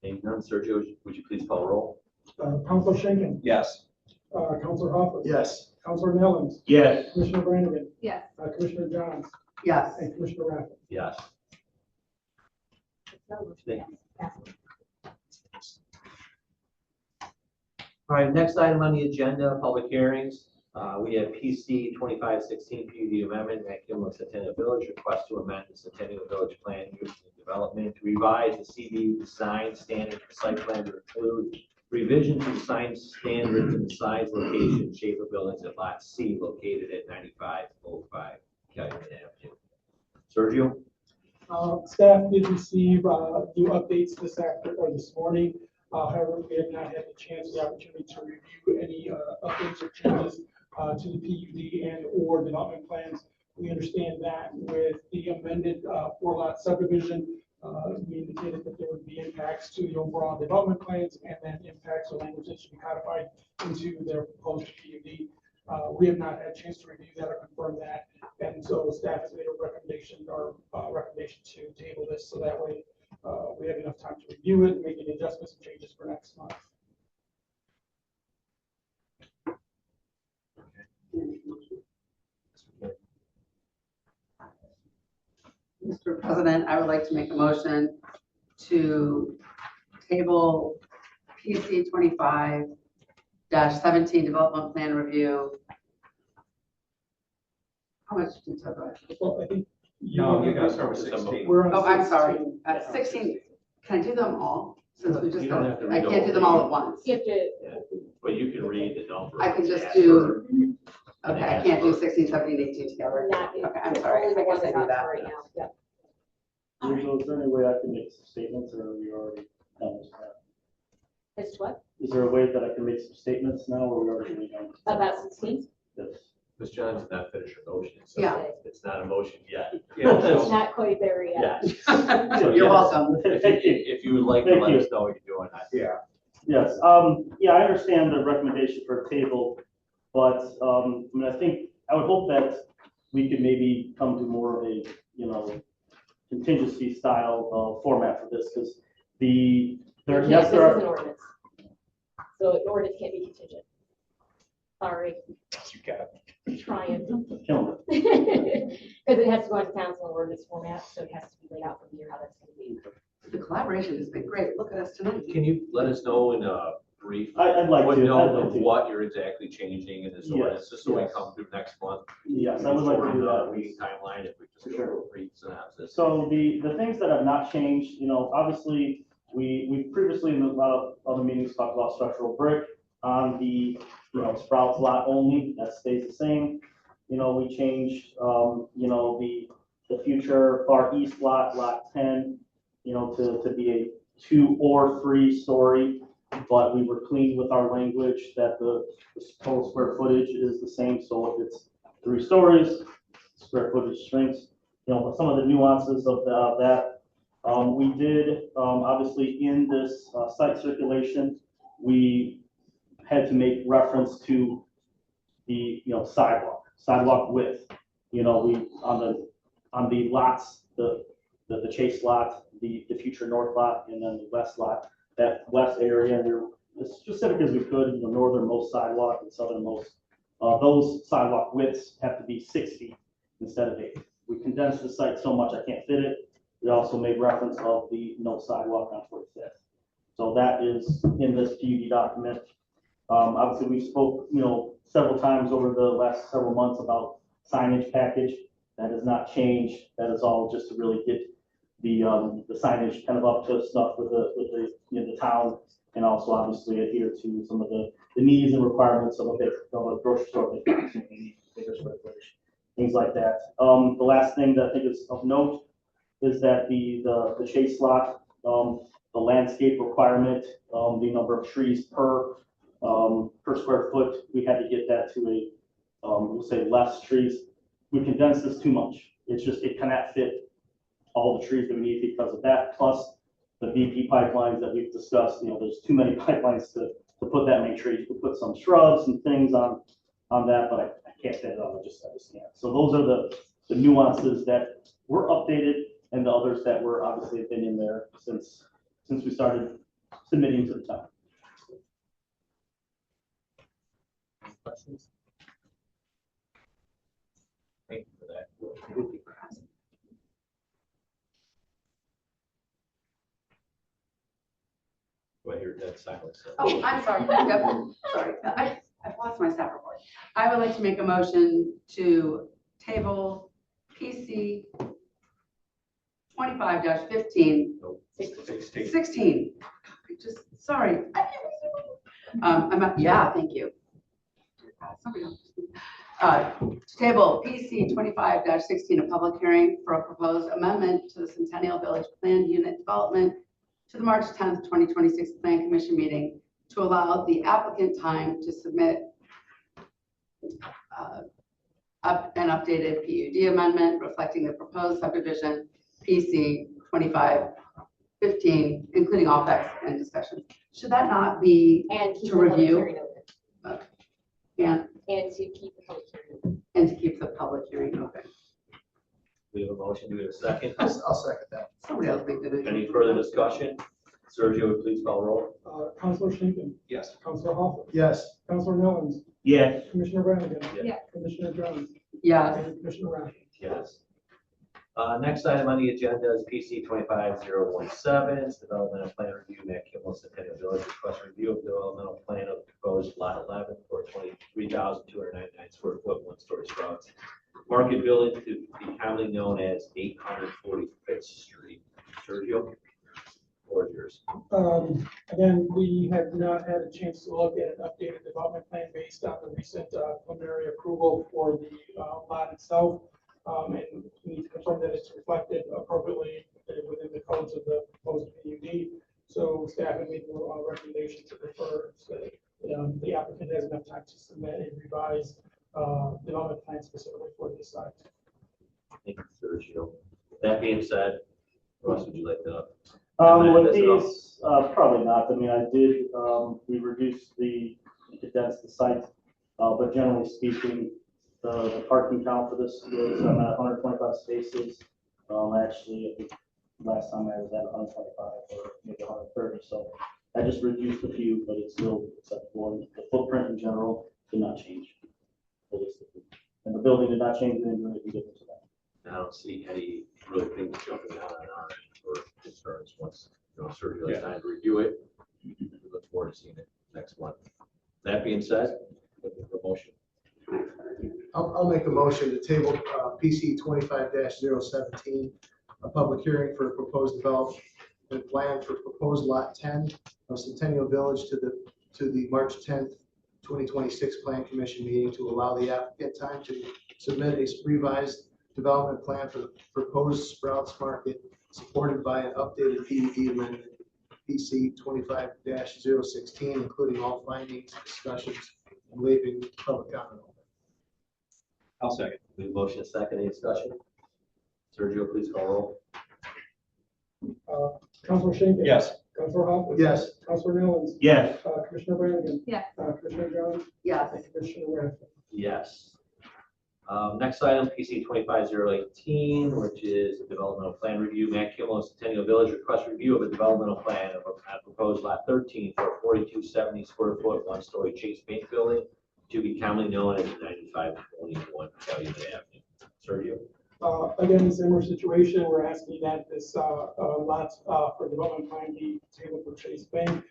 Seeing none, Sergio, would you please call roll? Counselor Schinkin. Yes. Counselor Hopper. Yes. Counselor Nellens. Yes. Commissioner Brannigan. Yes. Commissioner Johns. Yes. And Commissioner Rath. Yes. Yes. All right, next item on the agenda, public hearings. We have PC 2516 PUD amendment, Macumba Centennial Village, request to amend the Centennial Village Plan Use and Development to revise the CD design standard for site plan to include revision to design standards in the size, location, shape of buildings at Lot C located at 9505 Calumet Avenue. Sergio? Staff did receive new updates this morning. However, we have not had the chance, the opportunity to review any updates or changes to the PUD and or development plans. We understand that with the amended 4-lot subdivision, we indicated that there would be impacts to the overall development plans and then impacts or language that should be codified into their proposed PUD. We have not had a chance to review that or confirm that, and so staff has made a recommendation to table this, so that way we have enough time to review it, make any adjustments and changes for next month. Mr. President, I would like to make a motion to table PC 25-17 development plan review. How much detail do I have? Well, I think No, you gotta start with 16. we're on Oh, I'm sorry. 16. 16, can I do them all? Since we just, You don't have to I read can't do them all at once. You have to, But you can read the number. I can just do, okay, I can't do 16, 17, 18 together. not. Okay, I'm sorry. only the I guess ones I do up that. Right now, yep. Rachel, is there any way I can make some statements, or are we already done this? It's what? Is there a way that I can make some statements now, or are we already done? About 16? Yes. Ms. Johns did not finish her motion, so Yeah. it's not a motion yet. It's not quite there yet. Yeah. You're welcome. If you would like to Thank let you. us know what you're doing, Yeah. Yes, yeah, I understand the recommendation for a table, but, I mean, I think, I would hope that we could maybe come to more of a, contingency style, format for this, because there This yes, is there an are. ordinance. So an ordinance can't be contingent. Sorry, You got it. trying. Killing it. Because it has to go into council in ordinance format, so it has to be laid out from here how that's going to be. The collaboration has been great. Look at us tonight. Can you let us know in a brief I'd like what to. I'd note like of to. what you're exactly changing in this ordinance, just so we yes. come through next month? Yes, I would like to do that. Reading timeline, if we just For go sure. through a brief synopsis. So the things that have not changed, obviously, we previously in a lot of other meetings talked about structural brick on the, Sprouts lot only, that stays the same. We changed, the future far east lot 10, to be a 2 or 3 story, but we were clean with our language that the total square footage is the same, so if it's 3 stories, square footage shrinks. Some of the nuances of that. We did, obviously, in this site circulation, we had to make reference to the, sidewalk width. We, on the lots, the Chase lot, the future north lot, and then the west lot, that west area, we're as specific as we could, northernmost sidewalk and southernmost. Those sidewalk widths have to be 6 feet instead of 8. We condensed the site so much I can't fit it. We also made reference of the no sidewalk on 45th. So that is in this PUD document. Obviously, we spoke, several times over the last several months about signage package. That has not changed. That is all just to really get the signage kind of up to snuff with the town, and also obviously adhere to some of the needs and requirements of a grocery store, bigger square footage, things like that. The last thing that I think is of note is that the Chase lot, the landscape requirement, the number of trees per square foot, we had to get that to a, we'll say less trees. We condensed this too much. It cannot fit all the trees that we need because of that, plus the VP pipelines that we've discussed. There's too many pipelines to put that many trees. We put some shrubs and things on that, but I can't fit it on. I just can't. So those are the nuances that were updated, and the others that were obviously have been in there since we started submitting to the town. Questions? Thank you for that. Do I hear dead silence? Oh, I'm sorry. Yep, sorry. I've lost my staff report. I would like to make a motion to table PC 25-15. No, 16. 16. Sorry. Yeah, thank you. Somebody else. To table PC 25-16, a public hearing for a proposed amendment to the Centennial Village Plan Unit Development to the March 10th, 2026 Plan Commission meeting to allow the applicant time to submit an updated PUD amendment reflecting the proposed subdivision PC 25-15, including all facts and discussions. Should that not be And keep to the public review? hearing open. Yeah, And to keep the public hearing open. and to keep the public hearing open. We have a motion. Do we have a second? I'll second that. Somebody else make the. Any further discussion? Sergio, would please call roll. Counselor Schinkin. Yes. Counselor Hopper. Yes. Counselor Nellens. Yes. Commissioner Brannigan. Yeah. Commissioner Jones. Yes. And Commissioner Rath. Yes. Next item on the agenda is PC 25017, it's developmental plan review, Matt Kimball, Centennial Village, request review of developmental plan of proposed lot 11 for 23,299 square foot, one-story sprouts. Market building to be commonly known as 845th Street. Sergio, floor is yours. Again, we have not had a chance to look at an updated development plan based on the recent preliminary approval for the lot itself. And we need to confirm that it's reflected appropriately within the codes of the proposed PUD. So staff has made a recommendation to refer so that the applicant has enough time to submit a revised development plan specifically for this site. Thank you, Sergio. That being said, Russ, would you like to? With these, probably not. I mean, I did, we reduced condensed the site, but generally speaking, the parking count for this is at 125 spaces. Actually, I think last time I was at 125 or maybe 130, so I just reduced a few, but it's still acceptable. And the footprint in general did not change holistically. And the building did not change anything really different to that. I don't see any really things jumping out on our end for concerns once, Sergio has time to review it. We look forward to seeing it next month. That being said, looking for motion. I'll make a motion to table PC 25-017, a public hearing for a proposed development plan for proposed lot 10 of Centennial Village to the March 10th, 2026 Plan Commission meeting to allow the applicant time to submit a revised development plan for the proposed Sprouts Market supported by an updated PUD amendment, PC 25-016, including all findings, discussions, and waiving public comment. I'll second. We have motion and second. Any discussion? Sergio, please call roll. Councilor Schinkin. Yes. Councilor Hopper. Yes. Councilor Nellens. Yes. Commissioner Brannigan. Yes. Commissioner Jones. Yes. And Commissioner Rath. Yes. Next item, PC 25018, which is a developmental plan review. Matt Kimball, Centennial Village, request review of a developmental plan of a proposed lot 13 for a 4270 square foot, one-story Chase Bank building to be commonly known as 9521 Calumet Avenue. Sergio. Again, similar situation, we're asking that this lot for development plan be tabled for Chase Bank.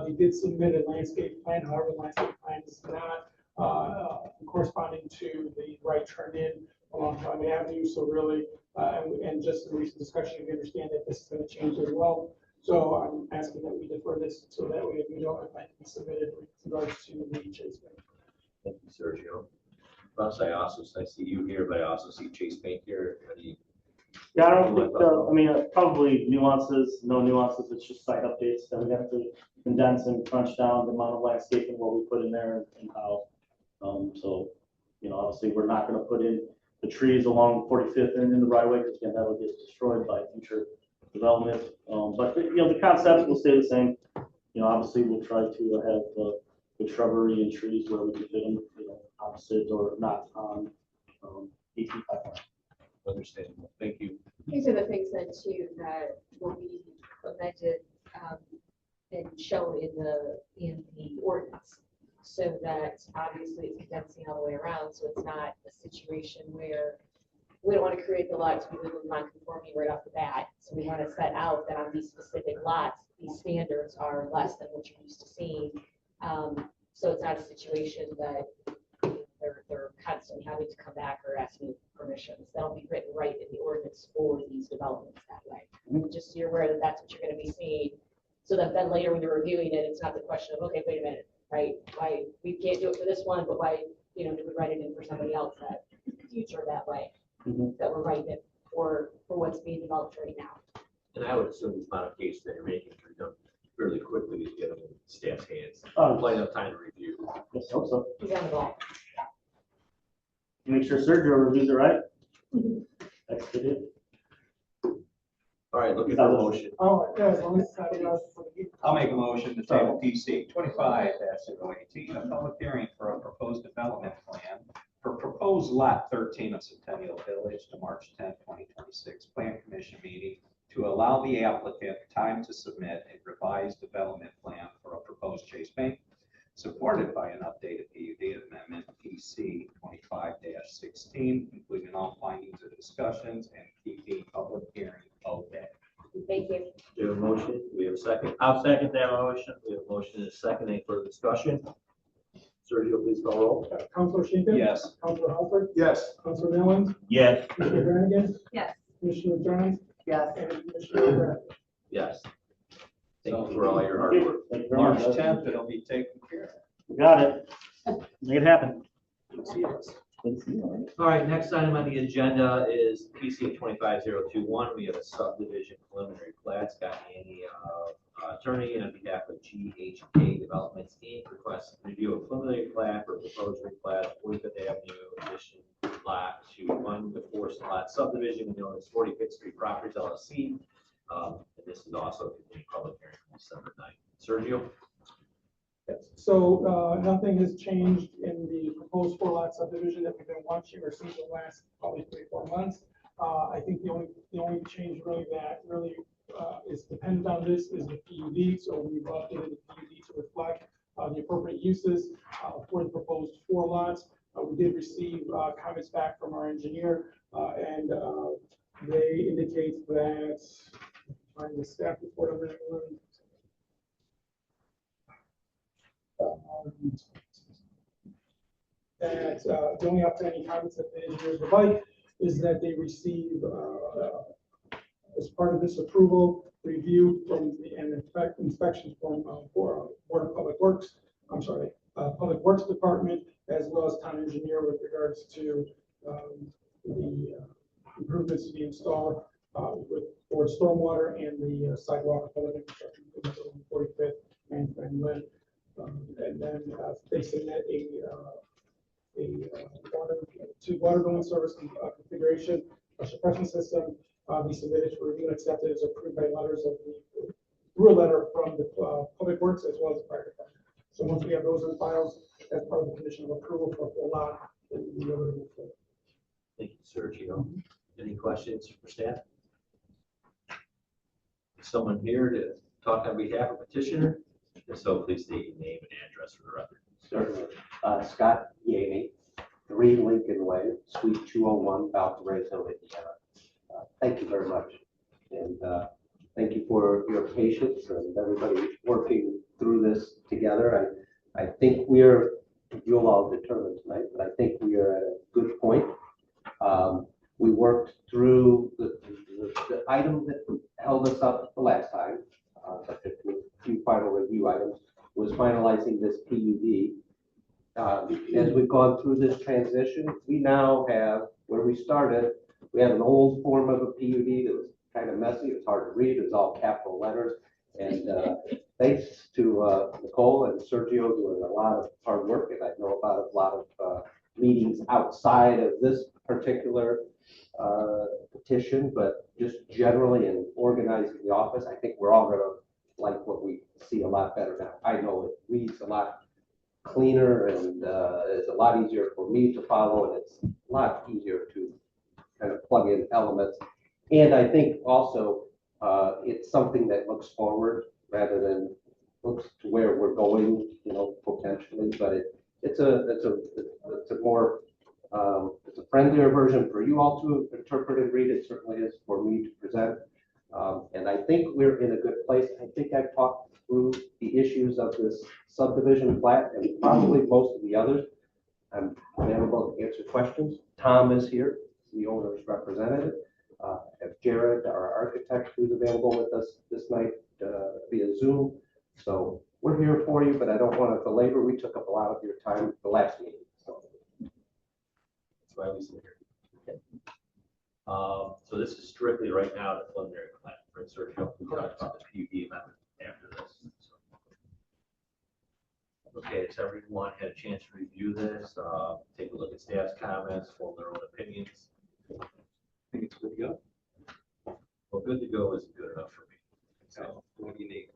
They did submit a landscape plan, however, the landscape plan is not corresponding to the right turn in along Calumet Avenue. So really, and just in recent discussion, we understand that this is going to change as well. So I'm asking that we defer this so that way we know if I can be submitted with regards to the Chase Bank. Thank you, Sergio. Russ, I see you here, but I also see Chase Bank here. Yeah, I don't think, I mean, probably nuances, no nuances, it's just site updates that we have to condense and crunch down the amount of landscaping, what we put in there and how. So, obviously, we're not gonna put in the trees along 45th and in the right of way, because again, that'll get destroyed by future development. But, the concept will stay the same. Obviously, we'll try to have the shrubbery and trees where we can fit them, opposite or not on 18 pipeline. Understandable. Thank you. These are the things then too that will be amended and shown in the ordinance. So that obviously it's condensing all the way around. So it's not a situation where we don't want to create the lots we live in non-conforming right off the bat. So we want to set out that on these specific lots, these standards are less than what you're used to seeing. So it's not a situation that they're constantly having to come back or ask me permissions. That'll be written right in the ordinance for these developments that way. Just so you're aware that that's what you're gonna be seeing. So that then later when you're reviewing it, it's not the question of, okay, wait a minute, right? Why, we can't do it for this one, but why, do we write it in for somebody else that future that way? That we're writing it for what's being developed right now. And I would assume these modifications that you're making are done fairly quickly to get them in staff's hands. Plenty of time to review. Let's hope so. He's on the ball. Make sure Sergio reviews it right. That's good. All right, looking for a motion. Oh, yeah, as long as it's not, I'll make a motion to table PC 25-018, a public hearing for a proposed development plan for proposed lot 13 of Centennial Village to March 10, 2026 Plan Commission meeting to allow the applicant time to submit a revised development plan for a proposed Chase Bank, supported by an updated PUD amendment PC 25-16, including all findings and discussions and keeping public hearing open. Thank you. We have a motion, we have a second. I'll second that motion. We have a motion and a second. Any further discussion? Sergio, please call roll. Counselor Schinkin. Yes. Counselor Hopper. Yes. Counselor Nellens. Yes. Commissioner Brannigan. Yes. Commissioner Johns. Yes. And Commissioner Brad. Yes. Thank you for all your hard work. Thank you very March much. 10th, it'll be taken care of. We got it. Make it happen. All right, next item on the agenda is PC 25021. We have a subdivision preliminary plat. Scott Haney, attorney, on behalf of GHK Developments Inc. requests review of preliminary plat for proposed replat 45th Avenue addition lot to 1 to 4 lot subdivision known as 45th Street Properties LLC. And this is also a public hearing on December 9th. Sergio? Yes. So nothing has changed in the proposed 4-lot subdivision that we've been watching or seeing the last probably 3-4 months. I think the only change really that really is dependent on this is the PUD. So we've updated the PUD to reflect the appropriate uses for the proposed 4 lots. We did receive comments back from our engineer, and they indicate that, find the staff report on that one. That the only outstanding comments that the engineers would like is that they receive, as part of this approval, review from the and inspection from Board of Public Works. I'm sorry, Public Works Department, as well as town engineer with regards to the improvements to be installed for stormwater and the sidewalk public infrastructure on 45th and Lynn. And then they submit to water billing service configuration, a suppression system, be submitted for review and accepted as approved by letters of the, through a letter from the Public Works as well as the fire department. So once we have those in files, as part of the condition of approval for a full lot, then we'll be able to move forward. Thank you, Sergio. Any questions for staff? Is someone here to talk on behalf of petitioner? If so, please state your name and address for the record. Certainly. Scott Yaney, 3 Lincoln Way, Suite 201, Valparaiso, Indiana. Thank you very much. And thank you for your patience and everybody working through this together. I think you'll all determine tonight, but I think we are at a good point. We worked through the item that held us up the last time, subject to a few final review items, was finalizing this PUD. As we've gone through this transition, we now have, where we started, we had an old form of a PUD that was kind of messy. It was hard to read. It was all capital letters. And thanks to Nicole and Sergio doing a lot of hard work, and I know about a lot of meetings outside of this particular petition, but just generally in organizing the office, I think we're all going to like what we see a lot better now. I know it reads a lot cleaner and it's a lot easier for me to follow, and it's a lot easier to kind of plug in elements. And I think also it's something that looks forward rather than looks to where we're going, potentially. But it's a more it's a friendlier version for you all to interpret and read. It certainly is for me to present. And I think we're in a good place. I think I've talked through the issues of this subdivision plat and probably most of the others. I'm available to answer questions. Tom is here, the owner's representative. Have Jared, our architect, who's available with us this night via Zoom. So we're here for you, but I don't want to belabor. We took up a lot of your time the last meeting. So That's why we sit here. So this is strictly right now the preliminary plan, right, Sergio? We talked about the PUD amendment after this. Okay, has everyone had a chance to review this, take a look at staff's comments, form their own opinions? I think it's good to go. Well, good to go isn't good enough for me. So what do you need?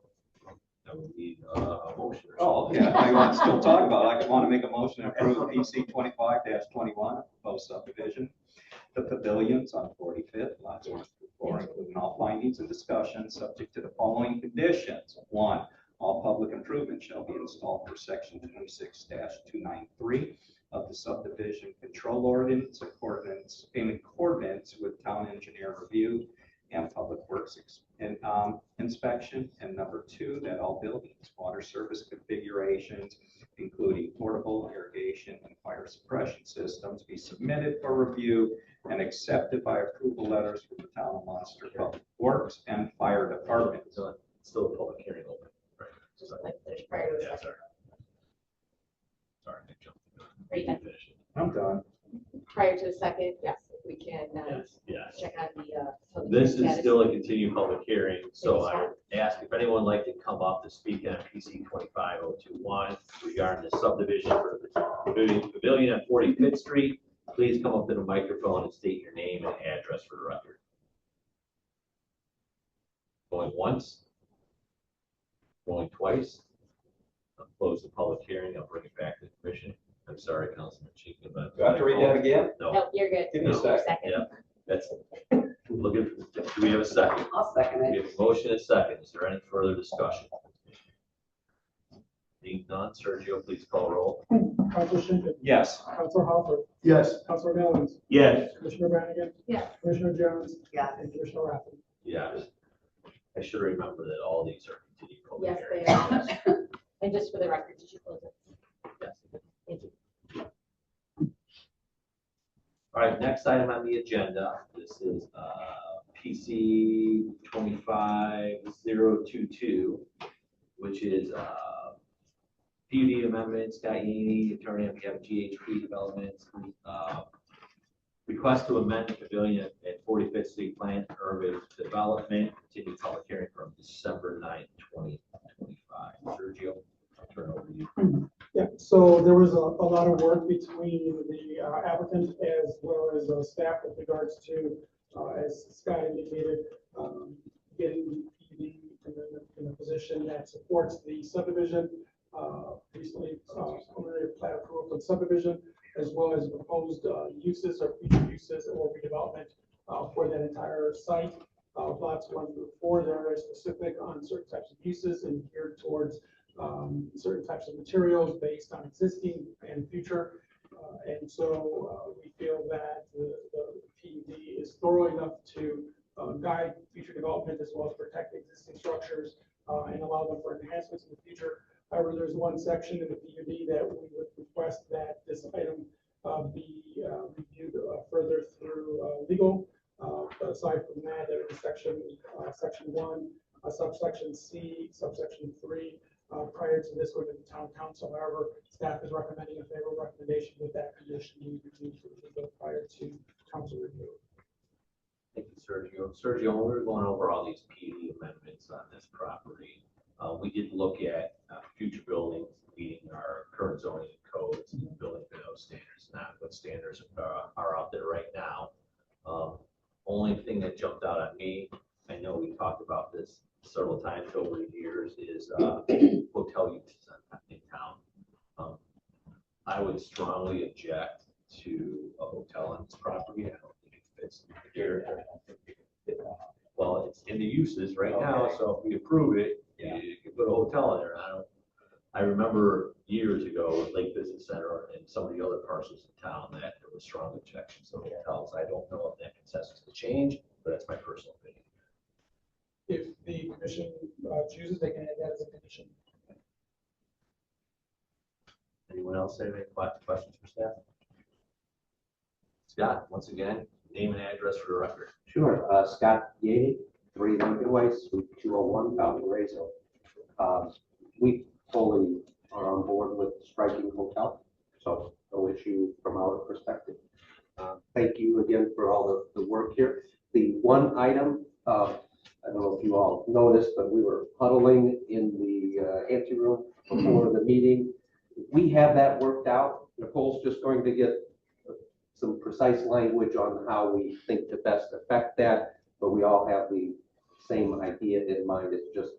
I would need a motion. Or Oh, something. yeah, I want to still talk about it. I want to make a motion to approve PC 25-21, proposed subdivision. The pavilions on 45th, lots 1 through 4, including all findings and discussions, subject to the following conditions. 1, all public improvements shall be installed per section 26-293 of the subdivision control ordinance in accordance with town engineer review and public works inspection. And number 2, that all buildings, water service configurations, including portable irrigation and fire suppression systems, be submitted for review and accepted by approval letters from the town of Munster Public Works and Fire Department. Still a public hearing open, right? Just like there's prior to the Yeah, second. sorry. Sorry, I jumped. Are you done? Finish it. I'm done. Prior to the second, yes, if we can, Yes. check on the. public This is status. still a continued public hearing, so I would ask if anyone would like to come up to speak on PC 25021 regarding the subdivision for the pavilion at 45th Street. Please come up to the microphone and state your name and address for the record. Going once? Going twice? I'll close the public hearing. I'll bring it back to the commission. I'm sorry, Councilman Cheekin, but. Do I have to read that again? No. No, you're good. Give me a No. second. Yeah, that's, looking, do we have a second? I'll second We it. have a motion and a second. Is there any further discussion? Being none, Sergio, please call roll. Counselor Schinkin. Yes. Counselor Hopper. Yes. Counselor Nellens. Yes. Commissioner Brannigan. Yes. Commissioner Jones. Yes. And Commissioner Rathman. Yes. I should remember that all these are continued public Yes, they hearings. are. And just for the record, did you close it? Yes. Thank you. All right, next item on the agenda, this is PC 25022, which is PUD amendment, Scott Yaney, attorney on behalf of GHP Developments. Request to amend the pavilion at 45th Street Planned Urban Development, continued public hearing from December 9th, 2025. Sergio, I'll turn it over to you. Yeah, so there was a lot of work between the applicant as well as staff with regards to, as Scott indicated, getting the PUD in a position that supports the subdivision, recently preliminary plat approval for the subdivision, as well as proposed uses or future uses or redevelopment for that entire site. Lots 1 through 4, they're very specific on certain types of uses and geared towards certain types of materials based on existing and future. And so we feel that the PUD is thorough enough to guide future development as well as protect existing structures and allow them for enhancements in the future. However, there's one section in the PUD that we would request that this item be reviewed further through legal. But aside from that, there is section 1, subsection C, subsection 3. Prior to this going to the town council, however, staff is recommending a favorable recommendation with that condition being reviewed for legal prior to council review. Thank you, Sergio. Sergio, when we were going over all these PUD amendments on this property, we did look at future buildings meeting our current zoning codes and building code standards, not what standards are out there right now. Only thing that jumped out at me, I know we talked about this several times over the years, is hotel uses in town. I would strongly object to a hotel on this property. I don't think it fits here. Well, it's in the uses right now, so if we approve it, you can put a hotel in there. I remember years ago with Lake Business Center and some of the other parcels in town that there was strong objections to hotels. I don't know if that consensus has changed, but that's my personal opinion. commission chooses, they can add that as a condition. Anyone else have any questions for staff? Scott, once again, name and address for the record. Sure, Scott Yady, 3 Lincoln Way, Suite 201, Valparaiso. We fully are on board with striking hotel, so no issue from our perspective. Thank you again for all the work here. The one item, I don't know if you all noticed, but we were huddling in the anteroom before the meeting. We have that worked out. Nicole's just going to get some precise language on how we think to best affect that, but we all have the same idea in mind. It's just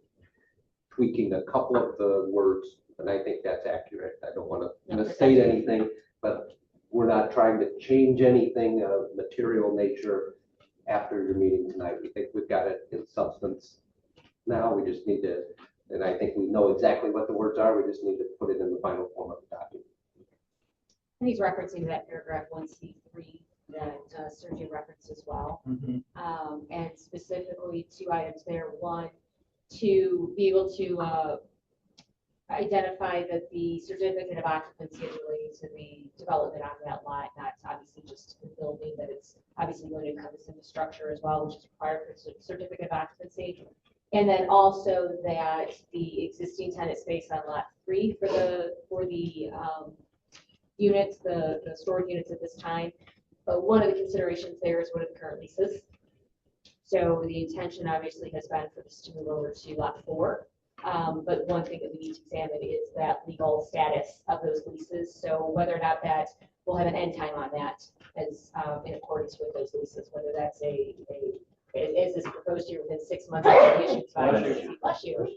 tweaking a couple of the words, and I think that's accurate. I don't want to misstate anything, but we're not trying to change anything of material nature after your meeting tonight. We think we've got it in substance. Now we just need to, and I think we know exactly what the words are. We just need to put it in the final form of the document. And he's referencing that paragraph 1C3 that Sergio referenced as well. And specifically 2 items there. One, to be able to identify that the certificate of occupancy is related to the development on that lot, not obviously just the building, that it's obviously going to encompass infrastructure as well, which is required for certificate of occupancy. And then also that the existing tenant space on lot 3 for the units, the storage units at this time. But one of the considerations there is what are the current leases. So the intention obviously has been for this to move over to lot 4. But one thing that we need to examine is that legal status of those leases. So whether or not that will have an end time on that as in accordance with those leases, whether that's is this proposed here within 6 months of the issuance by bless you,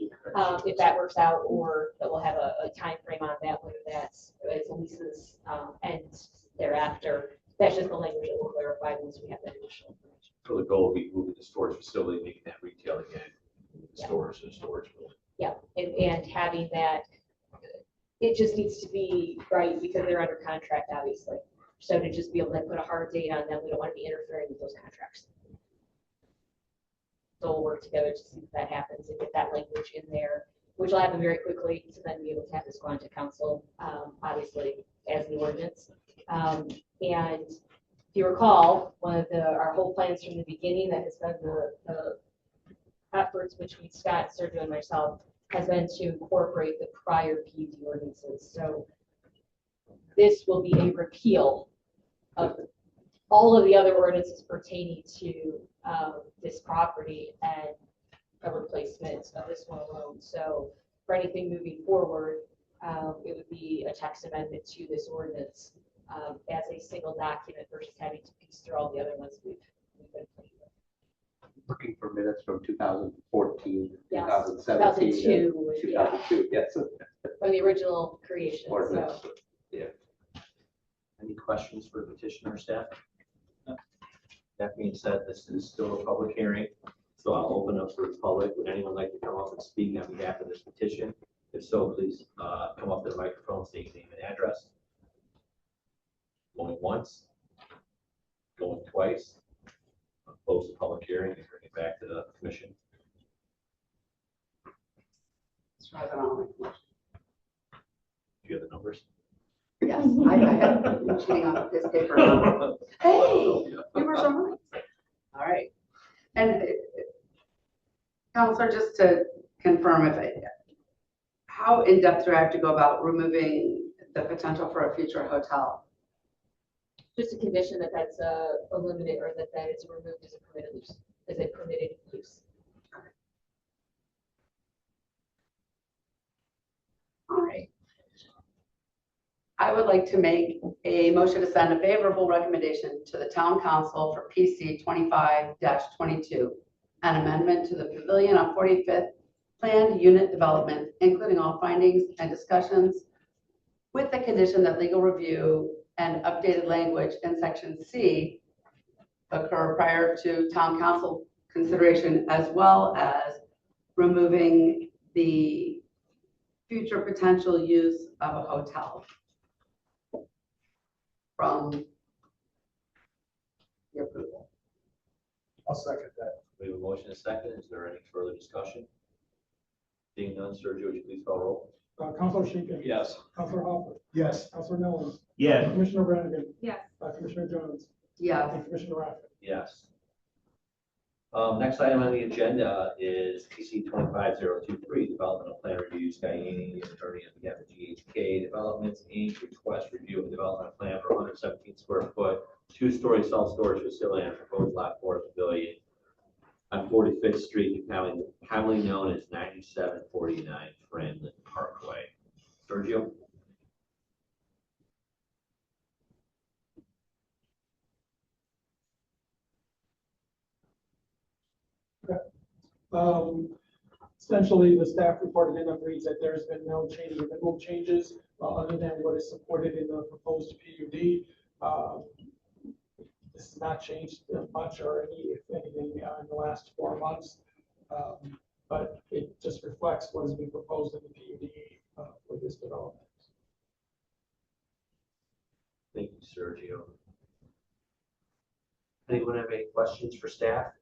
if that works out, or that we'll have a time frame on that, whether that's as leases end thereafter. That's just the language that we'll clarify once we have that additional information. So the goal will be moving the storage facility, making that retail again, storage and storage building. Yeah, and having that, it just needs to be right because they're under contract, obviously. So to just be able to put a hard date on them, we don't want to be interfering with those contracts. So we'll work together to see if that happens and get that language in there, which will happen very quickly to then be able to have this go on to council, obviously, as the ordinance. And if you recall, one of our whole plans from the beginning that has been the efforts between Scott, Sergio, and myself has been to incorporate the prior PUD ordinances. So this will be a repeal of all of the other ordinances pertaining to this property and a replacement of this one alone. So for anything moving forward, it would be a text amendment to this ordinance as a single document versus having to piece through all the other ones we've been playing with. Looking for minutes from 2014, Yes, 2017, 2002, 2002, yes. From the original creation. Ordinance. So. Yeah. Any questions for petitioner staff? That being said, this is still a public hearing, so I'll open up for the public. Would anyone like to come up and speak on behalf of this petition? If so, please come up to the microphone, state your name and address. Going once, going twice. I'll close the public hearing and bring it back to the commission. Mr. President, I'll make a motion. Do you have the numbers? Yes, I have been cheating on this paper. Hey, you were so right. All right. And Counselor, just to confirm, how in depth do I have to go about removing the potential for a future hotel? Just a condition that that's eliminated or that is removed as a permitted use. All right. I would like to make a motion to send a favorable recommendation to the town council for PC 25-22, an amendment to the pavilion on 45th planned unit development, including all findings and discussions, with the condition that legal review and updated language in section C occur prior to town council consideration, as well as removing the future potential use of a hotel from the approval. I'll second that. We have a motion and a second. Is there any further discussion? Seeing none, Sergio, would you please call roll? Counselor Schinkin. Yes. Counselor Hopper. Yes. Counselor Nellens. Yes. Commissioner Brannigan. Yes. Commissioner Jones. Yes. And Commissioner Raffett. Yes. Next item on the agenda is PC 25023, Development of Plan Review, Sky Yaney, attorney on behalf of GHK Developments, Inc., request review of development plan for 117 square foot, two-story self-storage facility on proposed lot 4 pavilion on 45th Street, commonly known as 9749 Franklin Parkway. Sergio? Essentially, the staff report in it reads that there's been no change or minimal changes other than what is supported in the proposed PUD. This has not changed much or if anything, in the last 4 months. But it just reflects what has been proposed in the PUD for this development. Thank you, Sergio. Anyone have any questions for staff?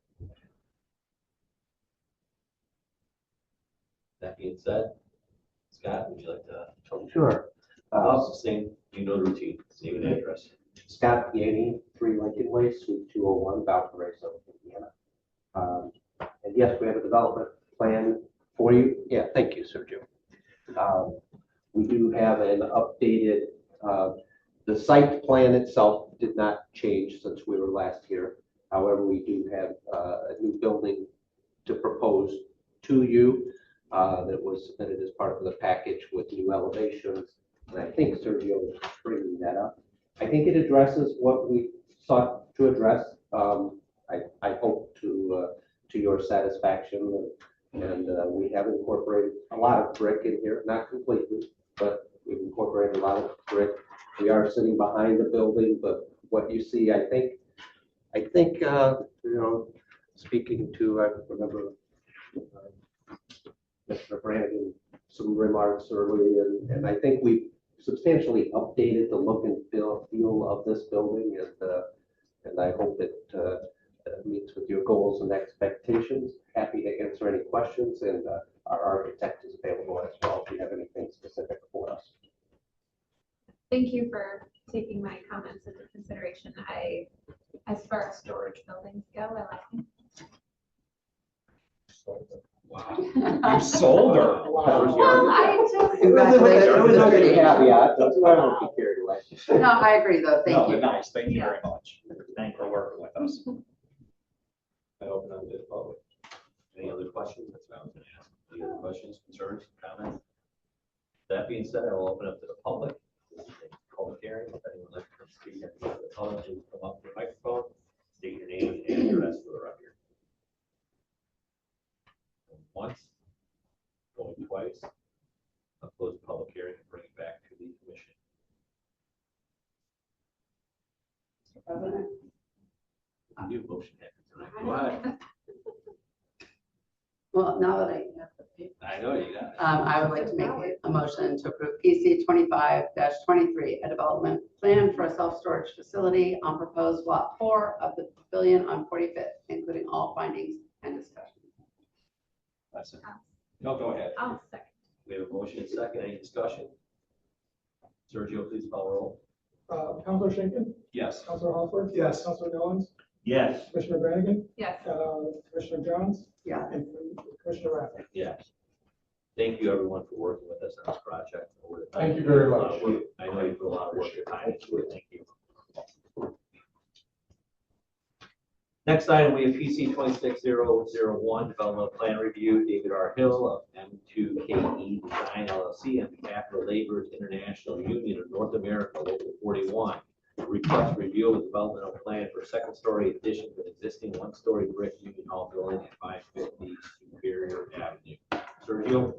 That being said, Scott, would you like to tell me? Sure. Same, you know the routine, name and address. Scott Yaney, 3 Lincoln Way, Suite 201, Valparaiso, Indiana. And yes, we have a development plan for you. Yeah, thank you, Sergio. We do have an updated, the site plan itself did not change since we were last here. However, we do have a new building to propose to you that was submitted as part of the package with new elevations. And I think Sergio is bringing that up. I think it addresses what we sought to address. I hope to your satisfaction, and we have incorporated a lot of brick in here, not completely, but we've incorporated a lot of brick. We are sitting behind the building, but what you see, I think, you know, speaking to, I remember Mr. Brannigan, some remarks early, and I think we substantially updated the look and feel of this building, and I hope it meets with your goals and expectations. Happy to answer any questions, and our architect is available as well if you have anything specific for us. Thank you for taking my comments into consideration. As far as storage buildings go, I like them. Wow. You sold her. Well, I just. Congratulations. There was no caveat, that's why I don't get carried away. No, I agree though, thank No, you. but nice, thank you very much. Thank you for working with us. I open up to the public. Any other questions? That's what I was going to ask. Any other questions, concerns, comments? That being said, I will open up to the public. This is a public hearing. If anyone would like to speak at the public, please come up to the microphone, state your name and address for the record. Going once, going twice. I'll close the public hearing and bring it back to the commission. Mr. President? I do motion happens tonight. Go ahead. Well, now that I have the paper. I know you got it. I would like to make a motion to approve PC 25-23, a development plan for a self-storage facility on proposed lot 4 of the pavilion on 45th, including all findings and discussion. That's it. No, go ahead. I'll second. We have a motion and second. Any discussion? Sergio, please call roll. Counselor Schinkin. Yes. Counselor Hopper. Yes. Counselor Nellens. Yes. Commissioner Brannigan. Yes. Commissioner Jones. Yeah. And Commissioner Raffett. Yes. Thank you, everyone, for working with us on this project. over the time. Thank you very much. I know you put a lot of work and time into it. Thank you. Next item, we have PC 26001, Development Plan Review, David R. Hill of M2KE Design LLC on behalf of the Laborers International Union of North America, Local 41. Request review of the developmental plan for second-story addition to an existing one-story brick Union Hall building at 550 Superior Avenue. Sergio?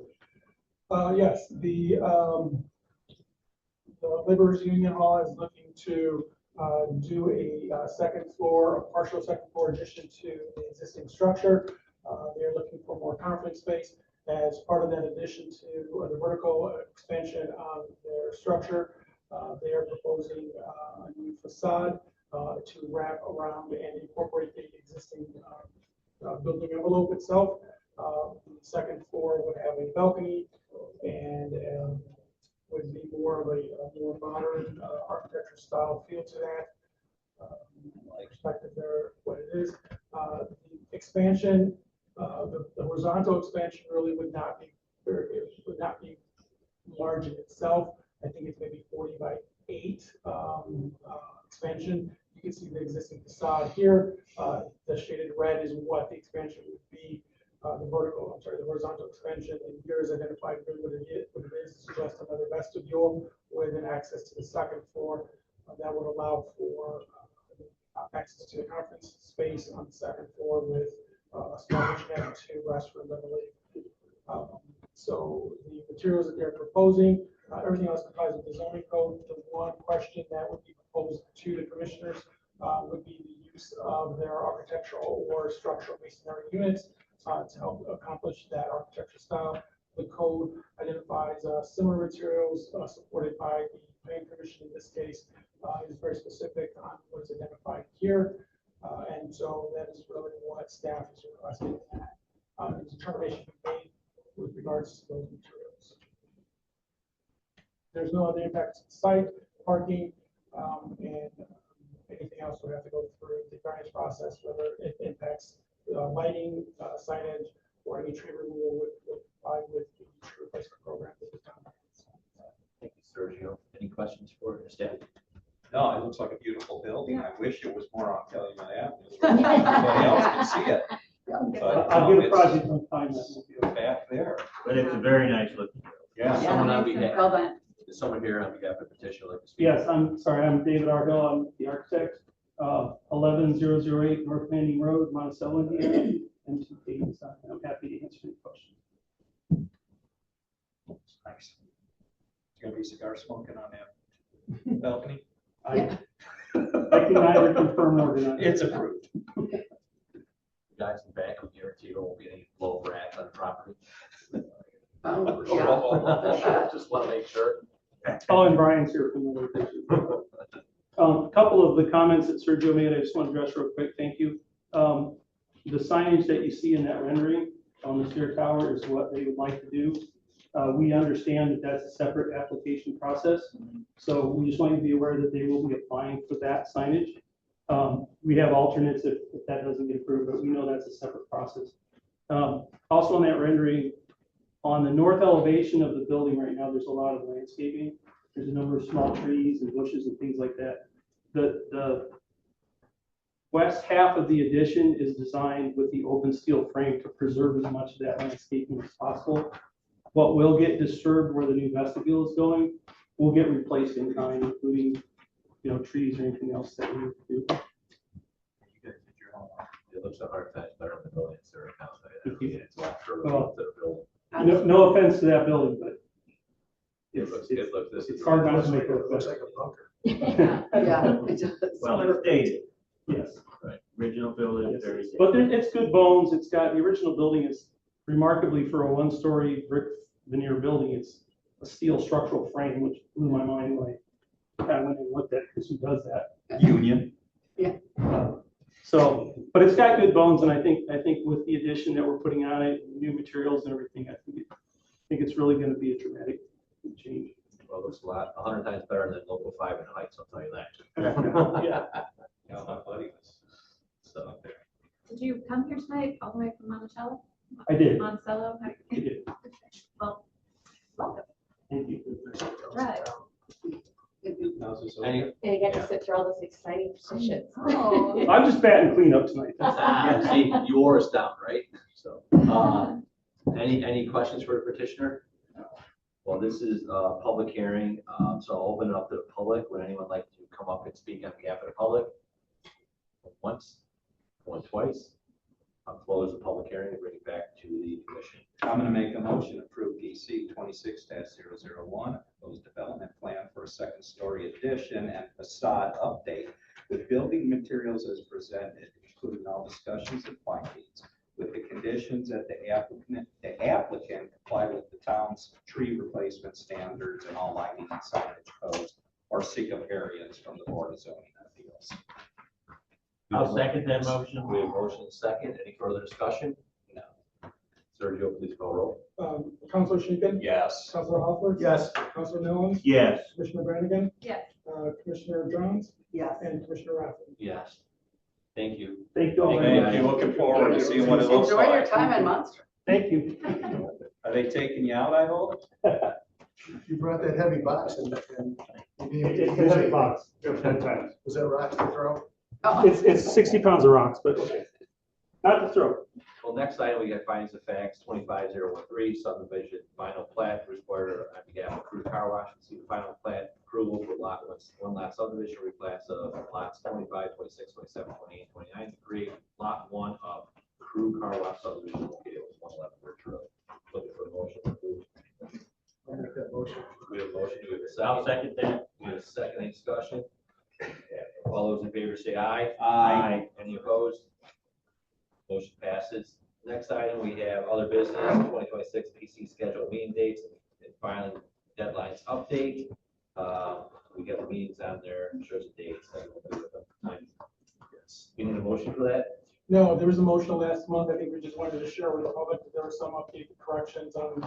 Yes, the Laborers Union Hall is looking to do a second floor, a partial second floor addition to the existing structure. They're looking for more conference space. As part of that addition to the vertical expansion of their structure, they are proposing a new facade to wrap around and incorporate the existing building envelope itself. The second floor would have a balcony and would be more of a more modern architecture style feel to that. Perspective there, what it is. The expansion, the horizontal expansion really would not be large in itself. I think it's maybe 40 by 8 expansion. You can see the existing facade here. The shaded red is what the expansion would be. The horizontal expansion, and here is identified really what it is just another vestibule with an access to the second floor. That would allow for access to the conference space on the second floor with a small kitchenette to restroom, I believe. So the materials that they're proposing, everything else complies with the zoning code. The one question that would be proposed to the commissioners would be the use of their architectural or structural masonry units to help accomplish that architecture style. The code identifies similar materials supported by the planning commission in this case. Is very specific on what is identified here. And so that is really what staff is requesting that the determination be made with regards to those materials. There's no other impacts to the site, parking, and anything else would have to go through the variance process, whether it impacts lighting, signage, or any tree removal would comply with the tree replacement program that the town has. Thank you, Sergio. Any questions for staff? No, it looks like a beautiful building. I wish it was more on Calumet Avenue. Everybody else can see it. But, I'll get a it's project on time. back there. But it's a very nice looking. Yeah. Someone on Well behalf, done. is someone here on behalf of petitioner like to speak? Yes, I'm sorry, I'm David Argell, I'm the architect, 11008 North Landing Road, Monticello, Indiana, and 2K design. I'm happy to answer any questions. Nice. There's gonna be cigar smoking on that balcony. I can neither confirm nor deny. It's approved. Guys in the back, we guarantee there won't be any low rats on the property. Oh, yeah. Just want to make sure. Oh, and Brian's here from the location. A couple of the comments that Sergio made, I just want to address real quick. Thank you. The signage that you see in that rendering on the stair tower is what they would like to do. We understand that that's a separate application process. So we just want you to be aware that they will be applying for that signage. We have alternates if that doesn't get approved, but we know that's a separate process. Also on that rendering, on the north elevation of the building right now, there's a lot of landscaping. There's a number of small trees and bushes and things like that. The west half of the addition is designed with the open steel frame to preserve as much of that landscaping as possible. What will get disturbed where the new vestibule is going will get replaced in kind, including, trees or anything else that we need to do. You guys did your homework. It looks a hard time better than the building it's there now. It's not sure Well, to the building. No offense to that building, but It looks, it's hard not to make it look Looks better. like a bunker. Yeah, it does. Well, it's dated. Yes. Right. Original building, Yes. very. But it's good bones. It's got, the original building is remarkably for a one-story brick veneer building, it's a steel structural frame, which blew my mind when I kind of went and looked at it, because who does that? Union. So, but it's got good bones, and I think with the addition that we're putting on it, new materials and everything, I think it's really going to be a dramatic change. Well, it looks 100 times better than local 5 in Heights, I'll tell you that. Yeah. Yeah, my buddy was So, Did you come here tonight all the way from Monticello? I did. Monticello? I did. Well, welcome. Thank you. Right. any, And you get to sit through all those exciting positions. Oh. I'm just batting cleanup tonight. yeah, see, you wore us down, right? So, any questions for the petitioner? Well, this is a public hearing, so I'll open it up to the public. Would anyone like to come up and speak on behalf of the public? Once, going twice. I'll close the public hearing and bring it back to the commission. I'm gonna make a motion to approve DC 26-001, proposed development plan for a second story addition and facade update with building materials as presented, including all discussions and findings, with the conditions that the applicant comply with the town's tree replacement standards and all lighting and signage codes, or seek a variance from the Board of Zoning Appeals. I'll second that motion. We have motion and second. Any further discussion? No. Sergio, please call roll. Counselor Schinkin. Yes. Counselor Hopper. Yes. Counselor Nellens. Yes. Commissioner Brannigan. Yes. Commissioner Jones Yes. and Commissioner Rath. Yes. Thank you. Thank you all very Thank you. much. Looking forward to seeing what it looks Enjoy your like. time in Munster. Thank you. Are they taking you out, I hope? You brought that heavy box and you didn't It's a use heavy it. box. 10 times. Was that rocks to throw? It's 60 pounds of rocks, but not to throw. Well, next item, we got findings of facts, 25013, subdivision, final plat, reporter on behalf of Crew Car Wash, see the final plat approval for one lot subdivision reclass of lots 25, 26, 27, 28, 29 to create lot 1 of Crew Car Wash subdivision located at 111 Birch Road. Looking for a motion to approve. I'll make that motion. We have a motion, do we have a second? I'll second that. We have a second, any discussion? All those in favor say aye. Aye. Any opposed? Motion passes. Next item, we have other business, 2026 PC scheduled meeting dates and filing deadlines update. We got the meetings on there, shows the dates. You need a motion for that? No, there was a motion last month. I think we just wanted to share with the public that there were some updated corrections on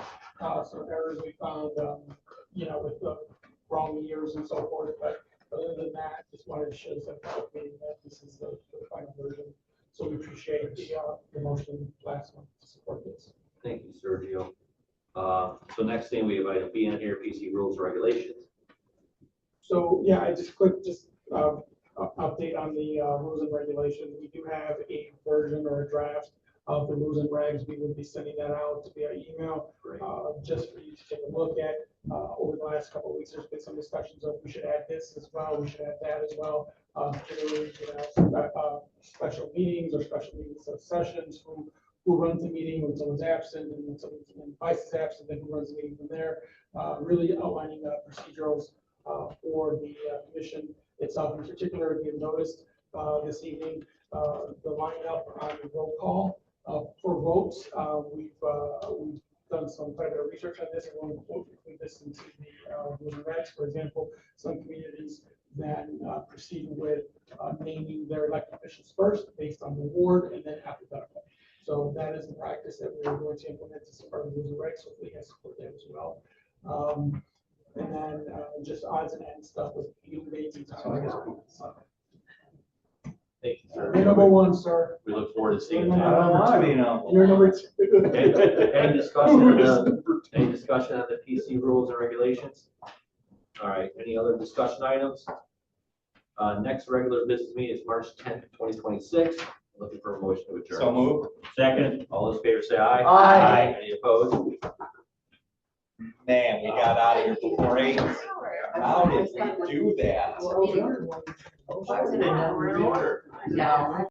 some errors we found, with the wrong years and so forth. But other than that, just wanted to show some meeting that this is the final version. So we appreciate the motion last month to support this. Thank you, Sergio. So next thing, we have item B in here, PC rules and regulations. So, yeah, I just clicked update on the rules and regulations. We do have a version or a draft of the rules and regs. We will be sending that out via email, just for you to take a look at. Over the last couple of weeks, there's been some discussions of we should add this as well, we should add that as well. Particularly, special meetings or special meeting sessions, who runs the meeting when someone's absent and when someone's vice is absent, then who runs the meeting from there. Really outlining procedurals for the commission itself. In particular, if you've noticed this evening, the lineup on the roll call for votes. We've done quite a bit of research on this, and we'll include this into the rules and regs. For example, some communities then proceed with naming their elected officials first based on the ward and then alphabetical. So that is the practice that we're going to implement as part of the rules and regs. Hopefully, you guys support that as well. And then just odds and ends stuff with meeting dates and times. Thank you, sir. You're number one, sir. We look forward to seeing You're that. number I two. mean, You're number two. Any discussion on the PC rules and regulations? All right, any other discussion items? Next regular business meeting is March 10th, 2026. Looking for a motion to adjourn. So move. Second, all those in favor say aye. Aye. Any opposed? Man, we got out of here before 8. How did we do that? I was in a order. No.